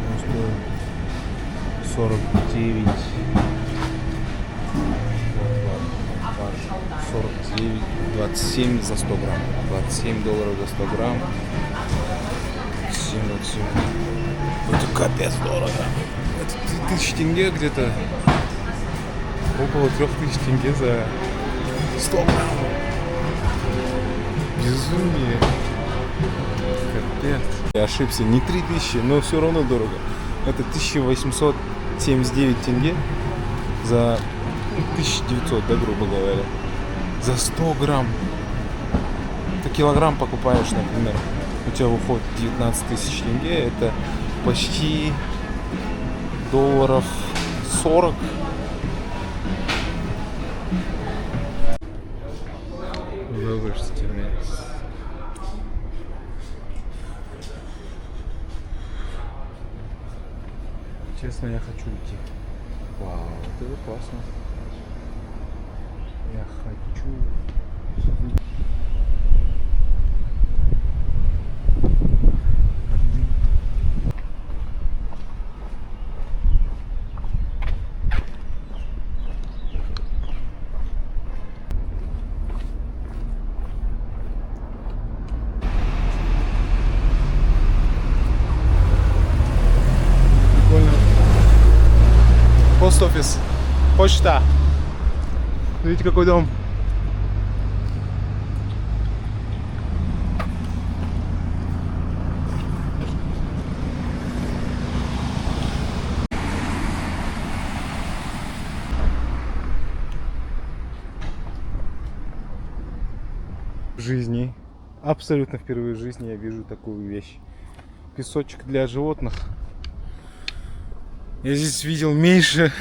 Он стоит 49. Фарш 49, 27 за 100 грамм. 27 долларов за 100 грамм. 27. Это капец дорого. Это 3000 тенге где-то. Около 3000 тенге за 100 грамм. Безумие. Капец. Я ошибся, не 3000, но все равно дорого. Это 1879 тенге за 1900, да, грубо говоря. За 100 грамм. Ты килограмм покупаешь, например, у тебя выходит 19 тысяч тенге. Это почти долларов 40. Завышенный. Честно, я хочу идти. Вау, это классно. Я хочу. пост-офис. Почта. Видите, какой дом? В жизни, абсолютно впервые в жизни я вижу такую вещь. Песочек для животных. Я здесь видел меньше.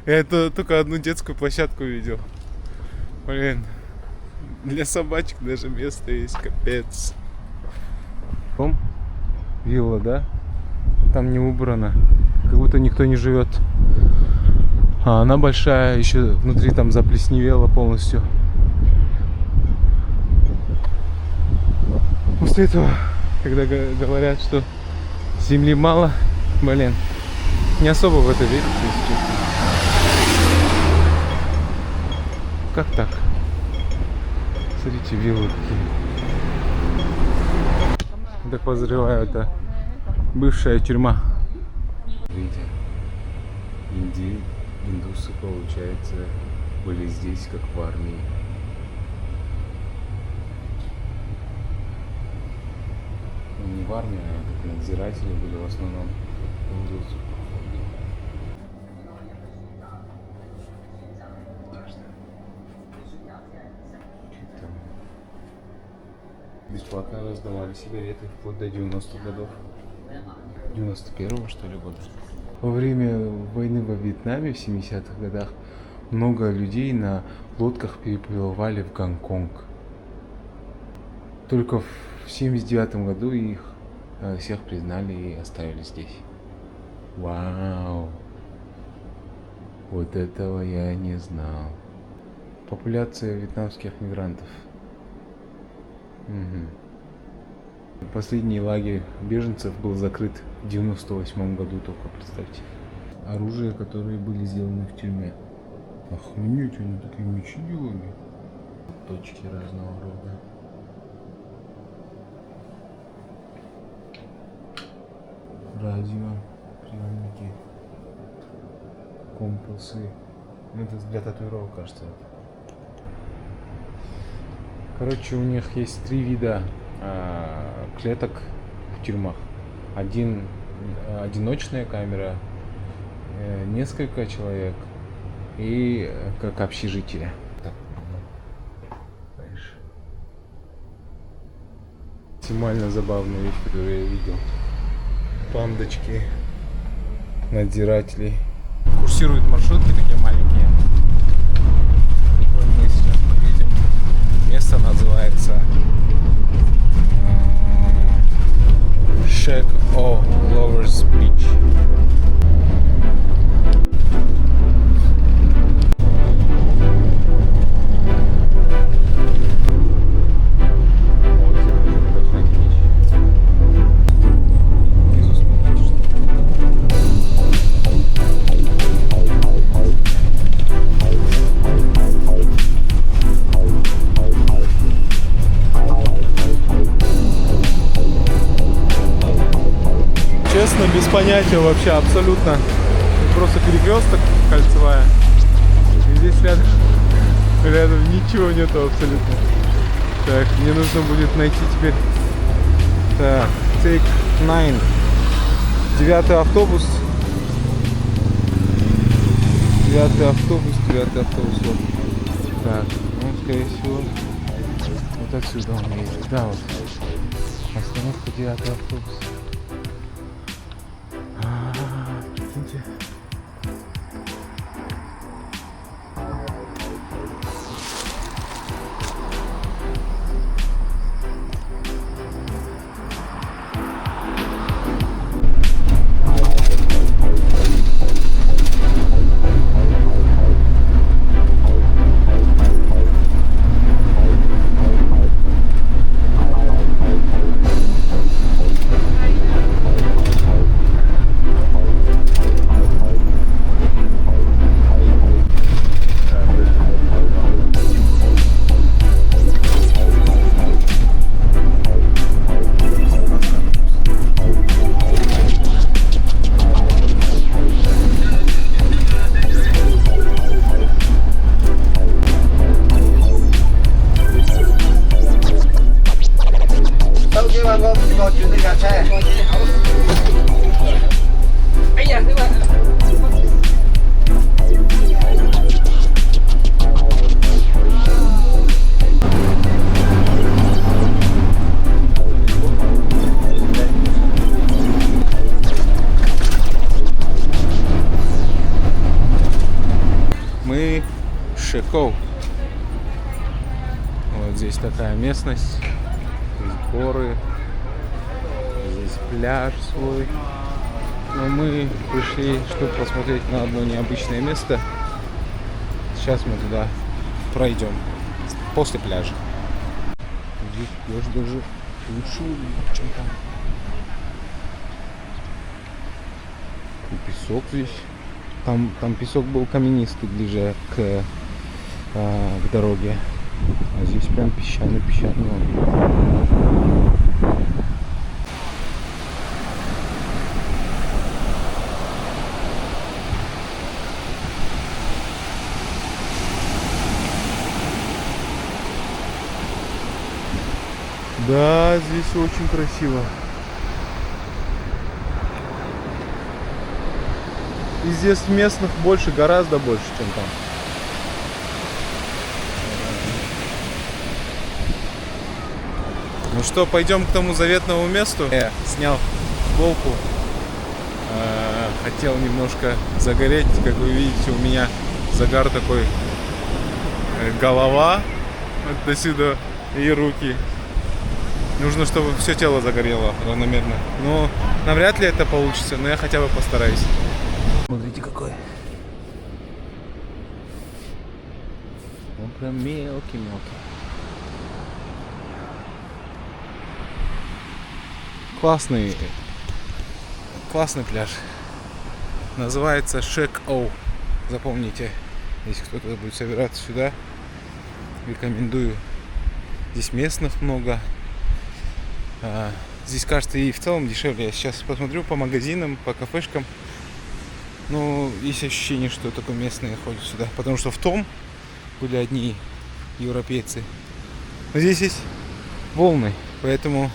Я только одну детскую площадку видел. Блин. Для собачек даже место есть, капец. Дом, вилла, да? Там не убрано. Как будто никто не живет. А она большая, еще внутри там заплесневела полностью. После этого, когда говорят, что земли мало, блин, не особо в это верится, если честно. Как так? Смотрите, виллы какие. Так подозреваю, это бывшая тюрьма. Видите, индусы, получается, были здесь, как в армии. Ну, не в армии, а как надзиратели были в основном индусы. Бесплатно раздавали сигареты вплоть до 90-х годов. 91-го, что ли, года. Во время войны во Вьетнаме в 70-х годах много людей на лодках переплывали в Гонконг. Только в 79-м году их всех признали и оставили здесь. Вау! Вот этого я не знал. Популяция вьетнамских мигрантов. Угу. Последний лагерь беженцев был закрыт в 98 году, только представьте. Оружие, которые были сделаны в тюрьме. Охренеть, они такие мечи делали. Точки разного рода. Радио, приемники, компасы. Это для татуировок, кажется. Короче, у них есть 3 вида клеток в тюрьмах. Одиночная камера, несколько человек и как общежитие. Максимально забавная вещь, которую я видел. Пандочки, надзиратели. Курсируют маршрутки такие маленькие. Мы сейчас поедем. Место называется Shack of Lovers Beach. Честно, без понятия вообще, абсолютно. Просто перекресток кольцевая. И здесь рядом ничего нету абсолютно. Так, мне нужно будет найти теперь. Так, take 9. 9 автобус. 9 автобус, вот. Так, ну, скорее всего, вот отсюда он едет. Да, вот. Остановка 9 автобус. Прикиньте. Мы Шекоу. Вот здесь такая местность. Здесь горы. Здесь пляж свой. Но мы пришли, чтобы посмотреть на одно необычное место. Сейчас мы туда пройдем. После пляжа. Здесь пляж даже лучше, чем там. И песок здесь. Там песок был каменистый, ближе к дороге. А здесь прям песчаный. Да, здесь очень красиво. И здесь местных больше, гораздо больше, чем там. Ну что, пойдем к тому заветному месту. Я снял футболку. Хотел немножко загореть. Как вы видите, у меня загар такой. Голова вот до сюда и руки. Нужно, чтобы все тело загорело равномерно. Но навряд ли это получится, но я хотя бы постараюсь. Смотрите, какой. Он прям мелкий. Классный пляж. Называется Шекоу. Запомните, если кто-то будет собираться сюда, рекомендую. Здесь местных много. Здесь, кажется, и в целом дешевле. Я сейчас посмотрю по магазинам, по кафешкам. Ну, есть ощущение, что только местные ходят сюда. Потому что в том были одни европейцы. Но здесь есть волны, поэтому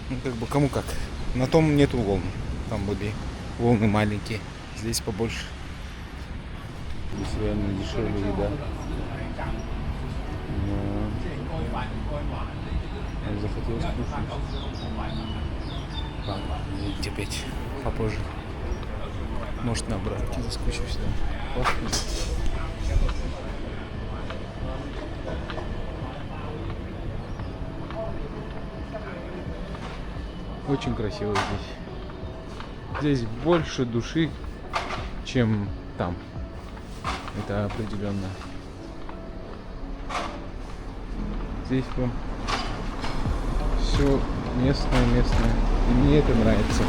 ну, как бы кому как. На том нету волн. Там были волны маленькие. Здесь побольше. Здесь реально дешевле еда. Но захотелось кушать. Ладно, идите опять попозже. Может, на обратке заскучу сюда. Классно. Очень красиво здесь. Здесь больше души, чем там. Это определенно. Здесь прям все местное. И мне это нравится.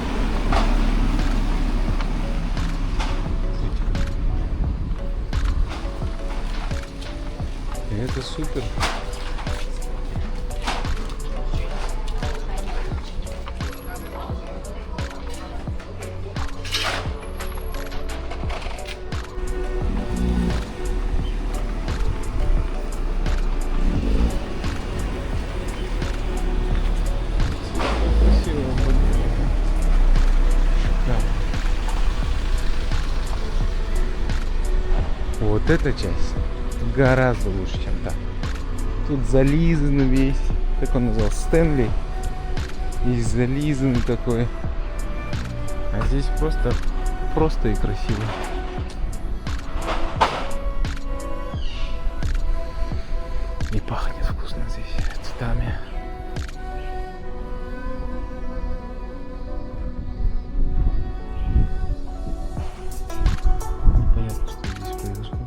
И это супер. Вот эта часть гораздо лучше, чем там. Тут зализанный весь, как он назвал, Стэнли. И зализанный такой. А здесь просто и красиво. И пахнет вкусно здесь цветами. Непонятно, что здесь произошло.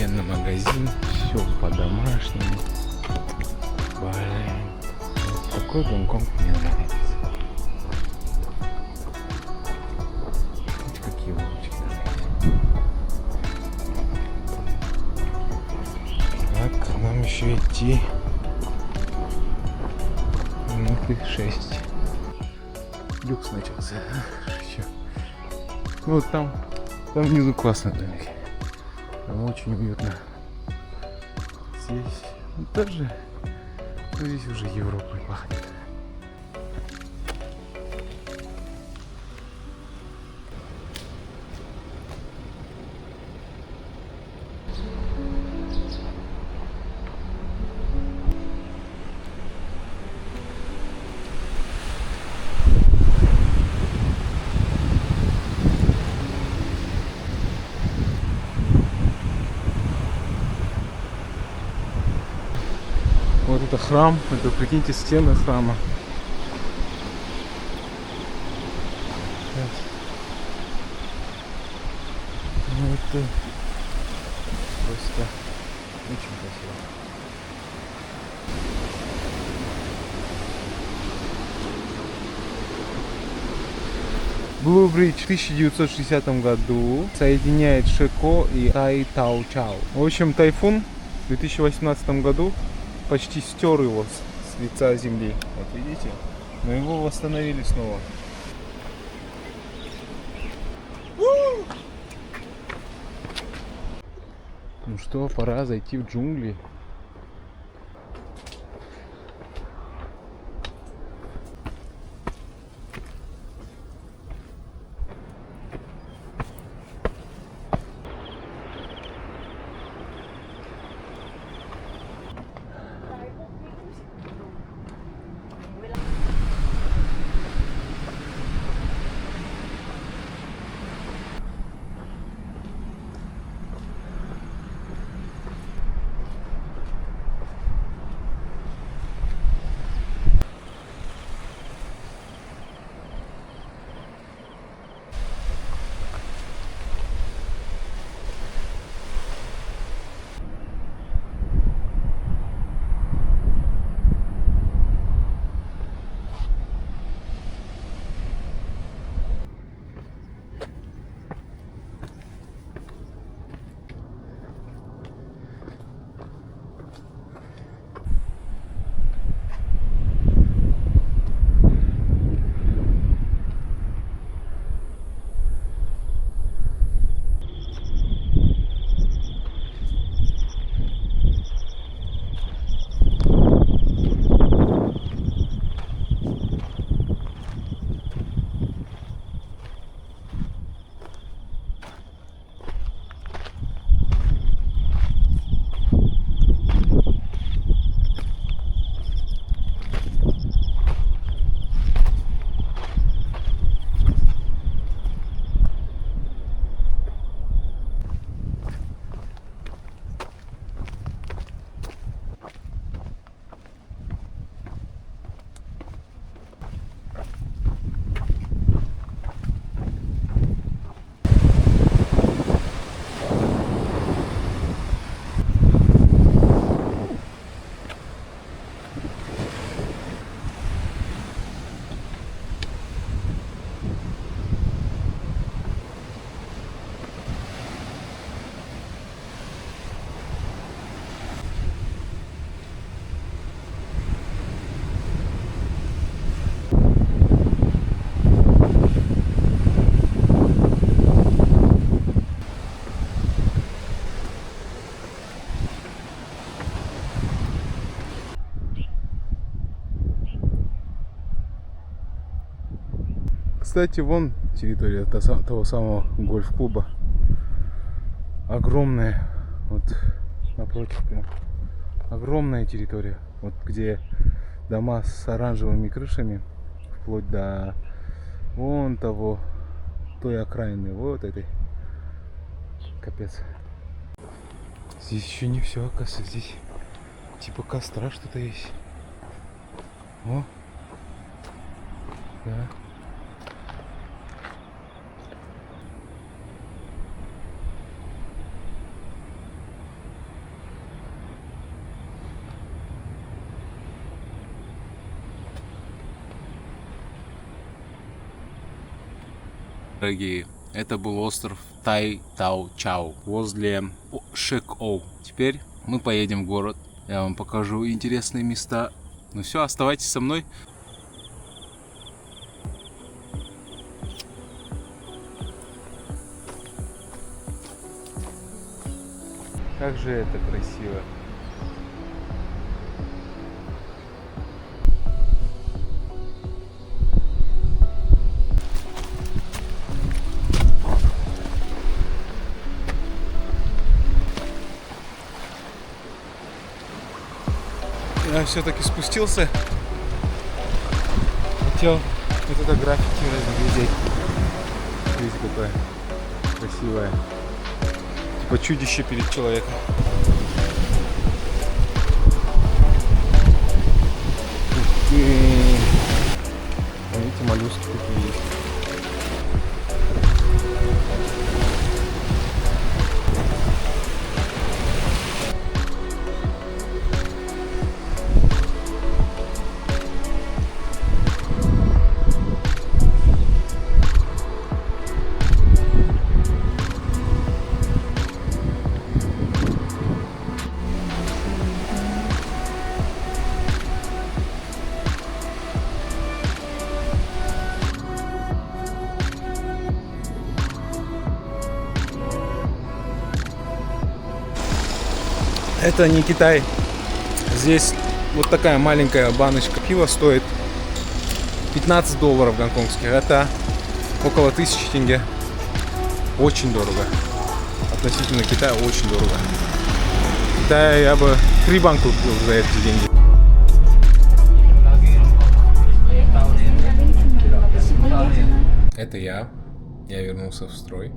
Офигенный магазин, все по-домашнему. Блин, такой Гонконг мне нравится. Смотрите, какие улочки. еще идти минуты 6. Люкс начался. Еще. Ну вот там внизу классный домик. Там очень уютно. Здесь тоже, здесь уже Европой пахнет. Вот это храм, это, прикиньте, стены храма. Ну, это просто очень красиво. Blue Bridge в 1960 году соединяет Шеко и Тай-Тау-Чау. В общем, тайфун в 2018 году почти стер его с лица земли. Вот видите? Но его восстановили снова. Ну что, пора зайти в джунгли. Кстати, вон территория того самого гольф-клуба. Огромная. Вот напротив прям. Огромная территория. Вот где дома с оранжевыми крышами. Вплоть до вон того. Той окраины. Вот этой. Капец. Здесь еще не все, оказывается. Здесь типа костра что-то есть. О. Да. Дорогие, это был остров Тай-Тау-Чау возле Шек-Оу. Теперь мы поедем в город. Я вам покажу интересные места. Ну все, оставайтесь со мной. Как же это красиво. Я все-таки спустился. Хотел вот это граффити разглядеть. Видите, какое красивое. Типа чудище перед человеком. Ух ты. Видите, моллюски такие есть. Это не Китай. Здесь вот такая маленькая баночка пива стоит $15 гонконгских. Это около 1000 тенге. Очень дорого. Относительно Китая очень дорого. В Китае я бы 3 банка купил за эти деньги. Это я. Я вернулся в строй.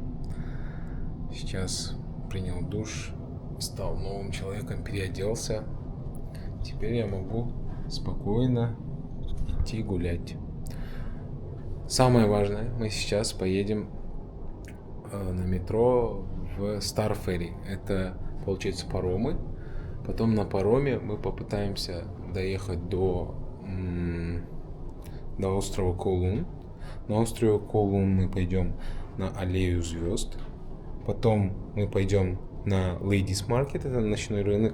Сейчас принял душ. Стал новым человеком, переоделся. Теперь я могу спокойно идти гулять. Самое важное, мы сейчас поедем на метро в Star Ferry. Это, получается, паромы. Потом на пароме мы попытаемся доехать до острова Коулун. На острове Коулун мы пойдем на аллею звезд. Потом мы пойдем на Ladies Market, это ночной рынок,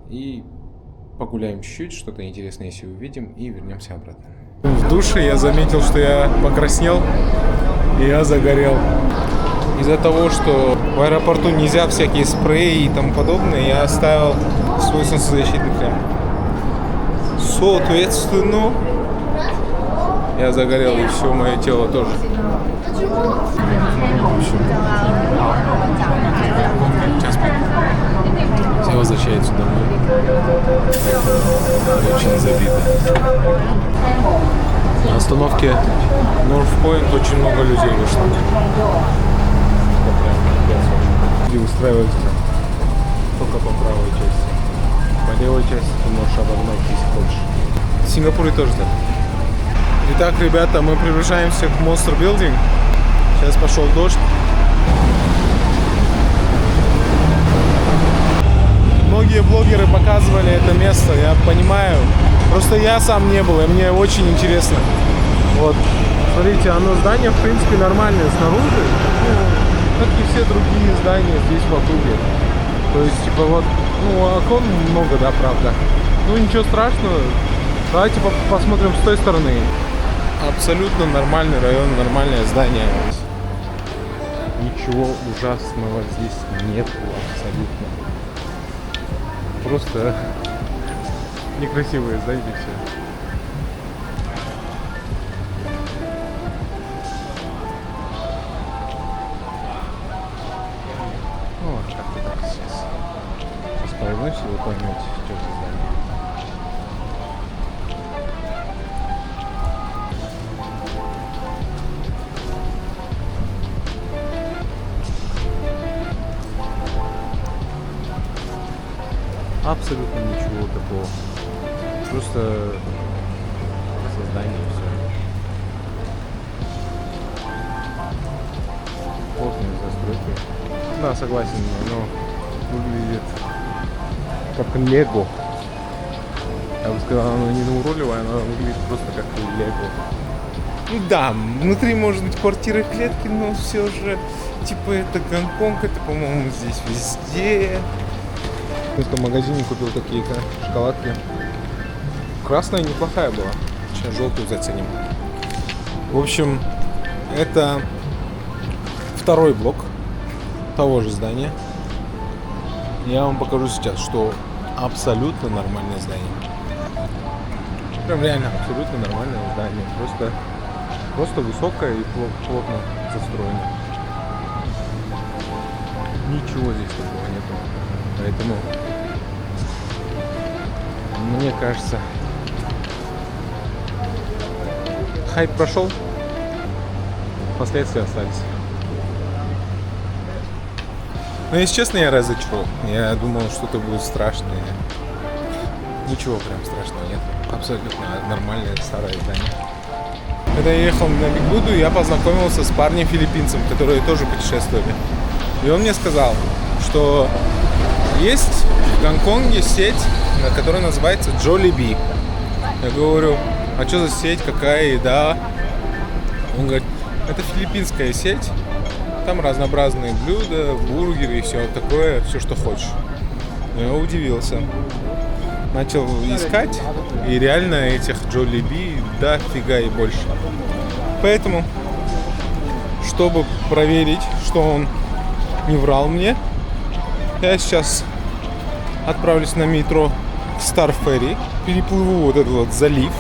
и погуляем чуть-чуть, что-то интересное если увидим, и вернемся обратно. В душе я заметил, что я покраснел, и я загорел. Из-за того, что в аэропорту нельзя всякие спреи и тому подобное, я оставил свой солнцезащитный крем. Соответственно, я загорел, и все мое тело тоже. Все возвращаются домой. Очень забито. На остановке North Point очень много людей вышло. Люди выстраиваются только по правой части. По левой части ты можешь обогнать, если хочешь. В Сингапуре тоже так. Итак, ребята, мы приближаемся к Monster Building. Сейчас пошел дождь. Многие блогеры показывали это место, я понимаю. Просто я сам не был, и мне очень интересно. Вот. Смотрите, оно здание, в принципе, нормальное снаружи. Как и все другие здания здесь в округе. То есть, типа, вот, окон много, да, правда. Ну, ничего страшного. Давайте посмотрим с той стороны. Абсолютно нормальный район, нормальное здание. Ничего ужасного здесь нету абсолютно. Просто некрасивые здания и все. Вот как-то так сейчас. Сейчас пройдусь, и вы поймете, что это здание. Абсолютно ничего такого. Просто создание и все. Плотные застройки. Да, согласен, оно выглядит как лего. Я бы сказал, оно не уродливое, оно выглядит просто как лего. Ну да, внутри может быть квартиры, клетки, но все же, типа, это Гонконг, это, по-моему, здесь везде. в этом магазине купил такие шоколадки. Красная неплохая была. Сейчас желтую заценим. В общем, это второй блок того же здания. Я вам покажу сейчас, что абсолютно нормальное здание. Прям реально абсолютно нормальное здание. Просто высокое и плотно застроено. Ничего здесь такого нету. Поэтому мне кажется, хайп прошел, последствия остались. Но если честно, я разочарован. Я думал, что-то будет страшное. Ничего прям страшного нет. Абсолютно нормальное старое здание. Когда я ехал на Биг Будду, я познакомился с парнем-филиппинцем, которые тоже путешествовали. И он мне сказал, что есть в Гонконге сеть, которая называется Jollibee. Я говорю, а что за сеть, какая еда? Он говорит, это филиппинская сеть, там разнообразные блюда, бургеры и все такое, все, что хочешь. Я удивился. Начал искать, и реально этих Jollibee дофига и больше. Поэтому, чтобы проверить, что он не врал мне, я сейчас отправлюсь на метро Star Ferry, переплыву вот этот вот залив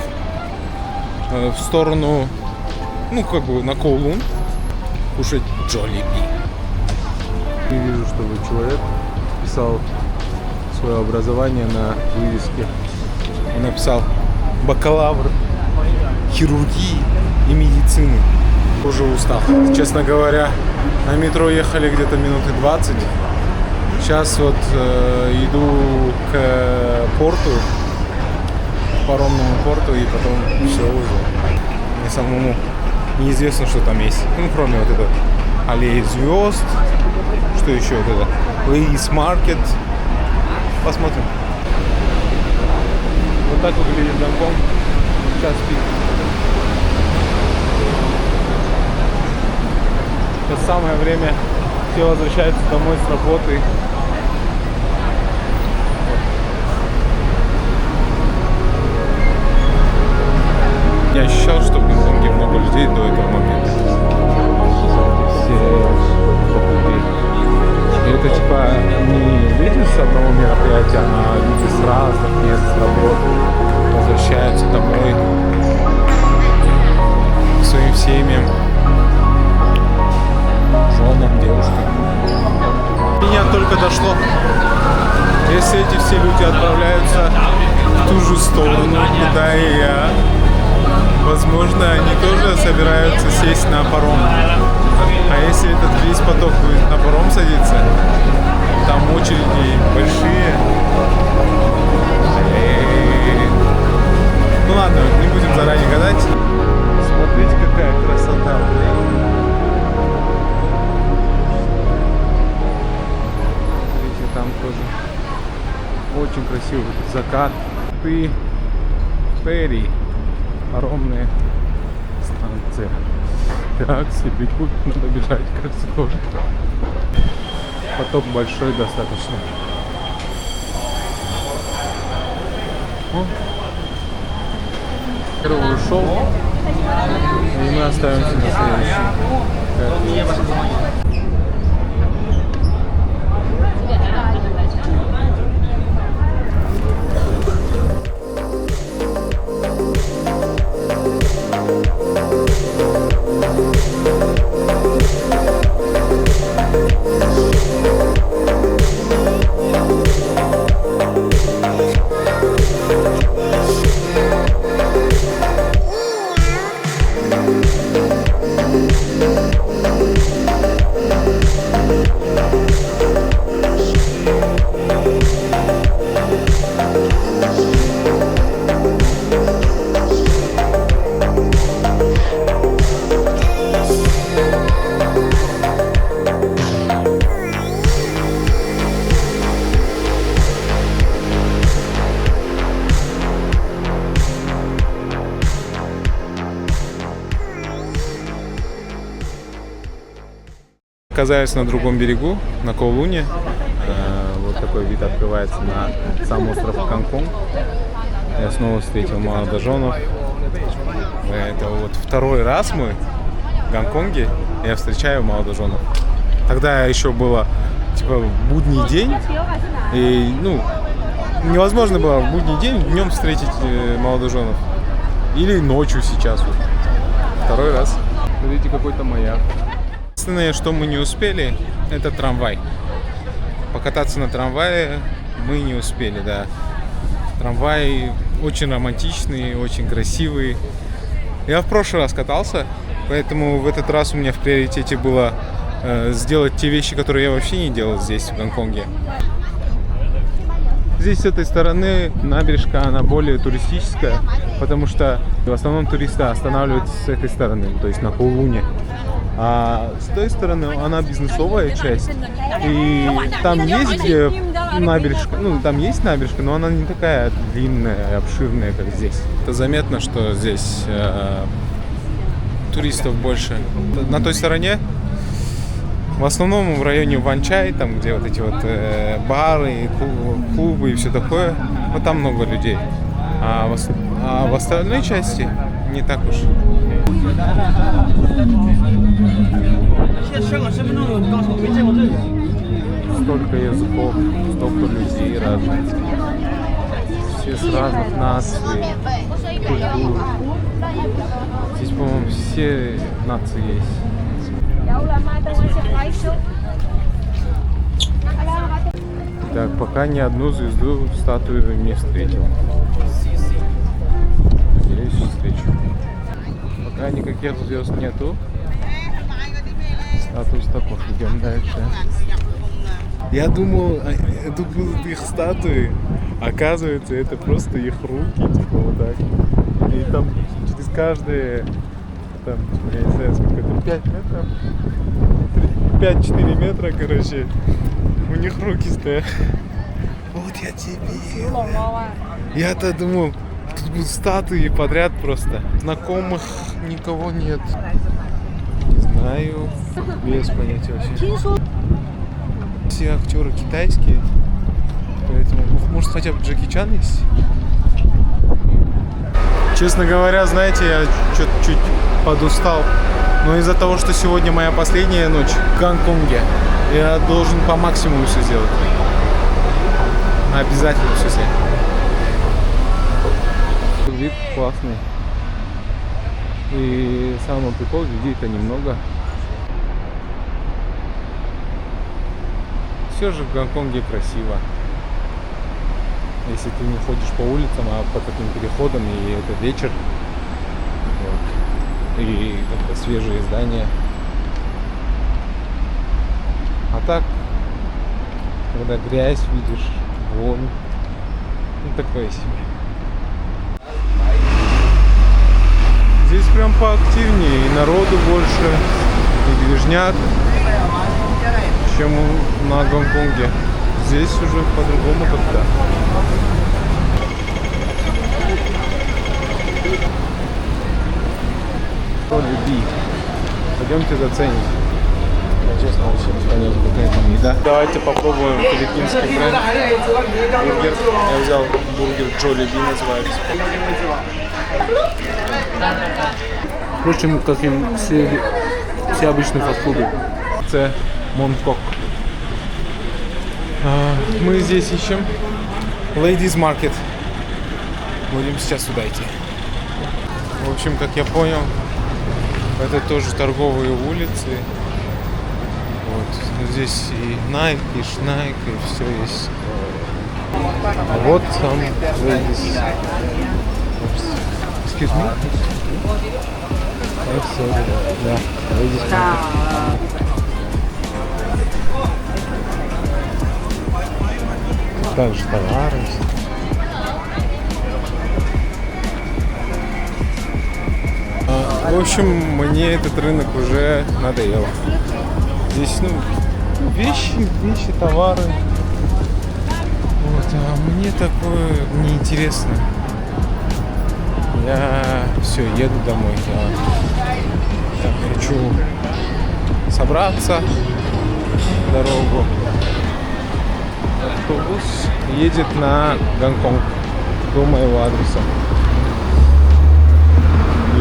в сторону, ну как бы на Коулун, кушать Jollibee. Не вижу, чтобы человек писал свое образование на вывеске. Он написал бакалавр хирургии и медицины. Уже устал. Честно говоря, на метро ехали где-то минуты 20. Сейчас вот иду к порту, паромному порту, и потом все уже. Мне самому неизвестно, что там есть. Ну, кроме вот этого аллеи звезд. Что еще вот это? Ladies Market. Посмотрим. Вот так выглядит Гонконг. Сейчас пик. Сейчас самое время, все возвращаются домой с работы. Я ощущал, что в Гонконге много людей до этого момента. И это типа не люди с одного мероприятия, а люди с разных мест, с работы возвращаются домой к своим семьям, женам, девушкам. Меня только дошло. Если эти все люди отправляются в ту же сторону, куда и я, возможно, они тоже собираются сесть на паром. А если этот весь поток будет на паром садиться, там очереди большие. Ну ладно, не будем заранее гадать. Смотрите, какая красота. Смотрите, там тоже очень красивый закат. И ферри. Паромная станция. Так, все бегут, надо бежать, кажется, тоже. Поток большой достаточно. О. Первый ушел, и мы оставимся на следующий. Оказались на другом берегу, на Коулуне. вот такой вид открывается на сам остров Гонконг. Я снова встретил молодоженов. Это вот второй раз мы в Гонконге, я встречаю молодоженов. Тогда еще было типа будний день, и ну невозможно было в будний день днем встретить молодоженов. Или ночью сейчас вот. Второй раз. Смотрите, какой-то маяк. Единственное, что мы не успели, это трамвай. Покататься на трамвае мы не успели, да. Трамвай очень романтичный, очень красивый. Я в прошлый раз катался, поэтому в этот раз у меня в приоритете было сделать те вещи, которые я вообще не делал здесь, в Гонконге. Здесь с этой стороны набережка, она более туристическая, потому что в основном туристы останавливаются с этой стороны, то есть на Кулуне. А с той стороны она бизнесовая часть, и там есть где набережка, ну там есть набережка, но она не такая длинная и обширная, как здесь. Это заметно, что здесь туристов больше. На той стороне в основном в районе Ван-Чай, там где вот эти вот бары, клубы и все такое, вот там много людей. А в остальной части не так уж. Столько языков, столько людей разных. Все с разных наций, культур. Здесь, по-моему, все нации есть. Так, пока ни одну звезду, статую не встретил. Надеюсь, встречу. Пока никаких звезд нету. Статус такой. Идем дальше. Я думал, это будут их статуи. Оказывается, это просто их руки, типа вот так. И там через каждые, там, я не знаю, сколько это, 5 метров, 5-4 метра, короче, у них руки стоят. Вот я тебе. Я-то думал, тут будут статуи подряд просто. Знакомых никого нет. Не знаю, без понятия вообще. Все актеры китайские, поэтому, может, хотя бы Джеки Чан есть? Честно говоря, знаете, я что-то чуть подустал. Но из-за того, что сегодня моя последняя ночь в Гонконге, я должен по максимуму все сделать. Обязательно все сделать. Вид классный. И самый прикол, людей-то немного. Все же в Гонконге красиво. Если ты не ходишь по улицам, а по таким переходам, и это вечер. Вот. И как-то свежие здания. А так, когда грязь видишь, вонь, ну такое себе. Здесь прям поактивнее, и народу больше, и движняк, чем на Гонконге. Здесь уже по-другому как-то. Джолиби. Пойдемте заценим. Я честно вообще понять, какая там еда. Давайте попробуем филиппинский бренд. Бургер. Я взял бургер Джолиби, называется. Впрочем, как и все обычные фастфуды. Это Монкок. Мы здесь ищем Ladies Market. Будем сейчас сюда идти. В общем, как я понял, это тоже торговые улицы. Вот. Здесь и Nike, и Schneik, и все есть. А вот сам Ladies. Excuse me? Да, Ladies Market. Также товары. В общем, мне этот рынок уже надоел. Здесь, вещи, товары. Вот, а мне такое неинтересно. Я все, еду домой. Я хочу собраться в дорогу. автобус едет на Гонконг до моего адреса.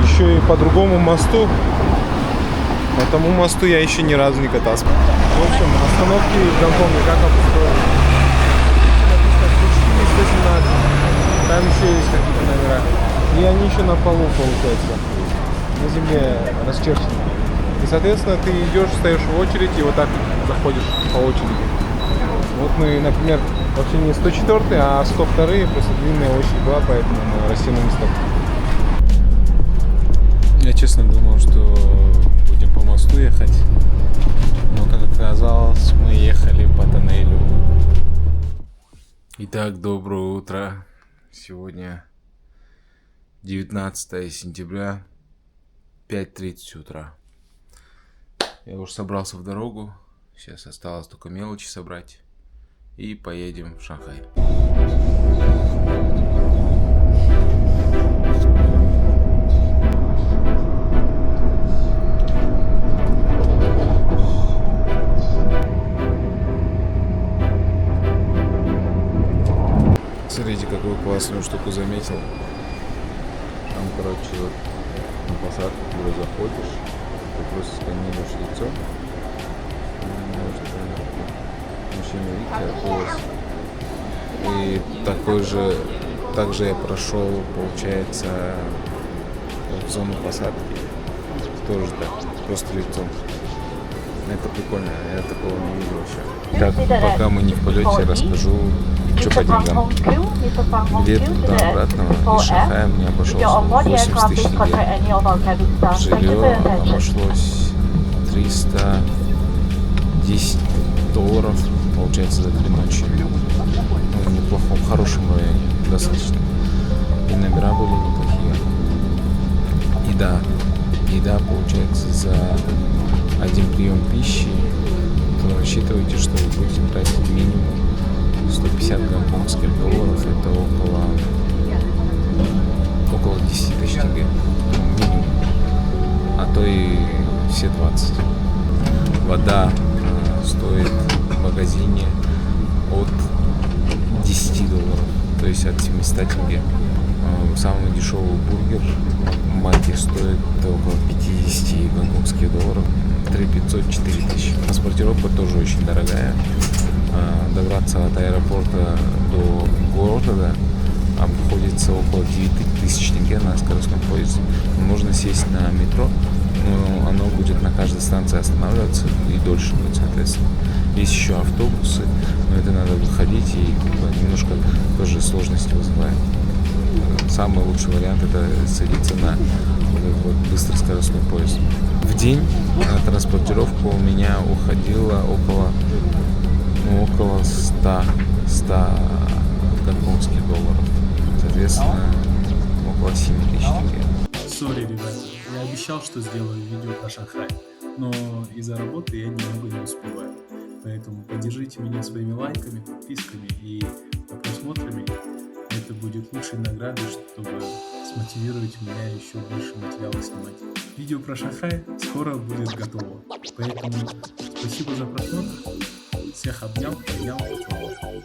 Еще и по другому мосту. По тому мосту я еще ни разу не катался. В общем, остановки в Гонконге как обустроены. Написано Ключи 117. Там еще есть какие-то номера. И они еще на полу, получается. На земле расчерчены. И, соответственно, ты идешь, стоишь в очередь и вот так заходишь по очереди. Вот мы, например, вообще не 104, а 102, просто длинная очередь была, поэтому мы растянули стоп. Я честно думал, что будем по мосту ехать, но как оказалось, мы ехали по тоннелю. Итак, доброе утро. Сегодня 19 сентября, 5:30 утра. Я уже собрался в дорогу. Сейчас осталось только мелочи собрать. И поедем в Шанхай. Смотрите, какую классную штуку заметил. Там, короче, вот на посадку, когда заходишь, ты просто сканируешь лицо. Может, мужчина, видите, голос. И также я прошел, получается, в зону посадки. Тоже так, просто лицом. Это прикольно, я такого не видел еще. Так, пока мы не в полете, расскажу, что по деньгам. Билет туда-обратно из Шанхая мне обошелся 80 тысяч тенге. Жилье обошлось $310, получается, за 3 ночи. Ну, в неплохом, хорошем районе, достаточно. И номера были неплохие. Еда, получается, за один прием пищи, то рассчитывайте, что вы будете тратить минимум 150 гонконгских долларов, это около 10 тысяч тенге минимум, а то и все 20. Вода стоит в магазине от 10 долларов, то есть от 700 тенге. Самый дешевый бургер маки стоит около 50 гонконгских долларов, 3500-4000. Транспортировка тоже очень дорогая. Добраться от аэропорта до города обходится около 9000 тенге на скоростном поезде. Можно сесть на метро, но оно будет на каждой станции останавливаться и дольше будет, соответственно. Есть еще автобусы, но это надо выходить и немножко тоже сложности вызывает. Самый лучший вариант — это садиться на вот быстроскоростной поезд. В день на транспортировку у меня уходило около 100 гонконгских долларов. Соответственно, около 7000 тенге. Сори, ребята, я обещал, что сделаю видео про Шанхай, но из-за работы я немного не успеваю. Поэтому поддержите меня своими лайками, подписками и просмотрами. Это будет лучшей наградой, чтобы смотивировать меня еще больше материала снимать. Видео про Шанхай скоро будет готово. Поэтому спасибо за просмотр. Всех обнял, поцеловал.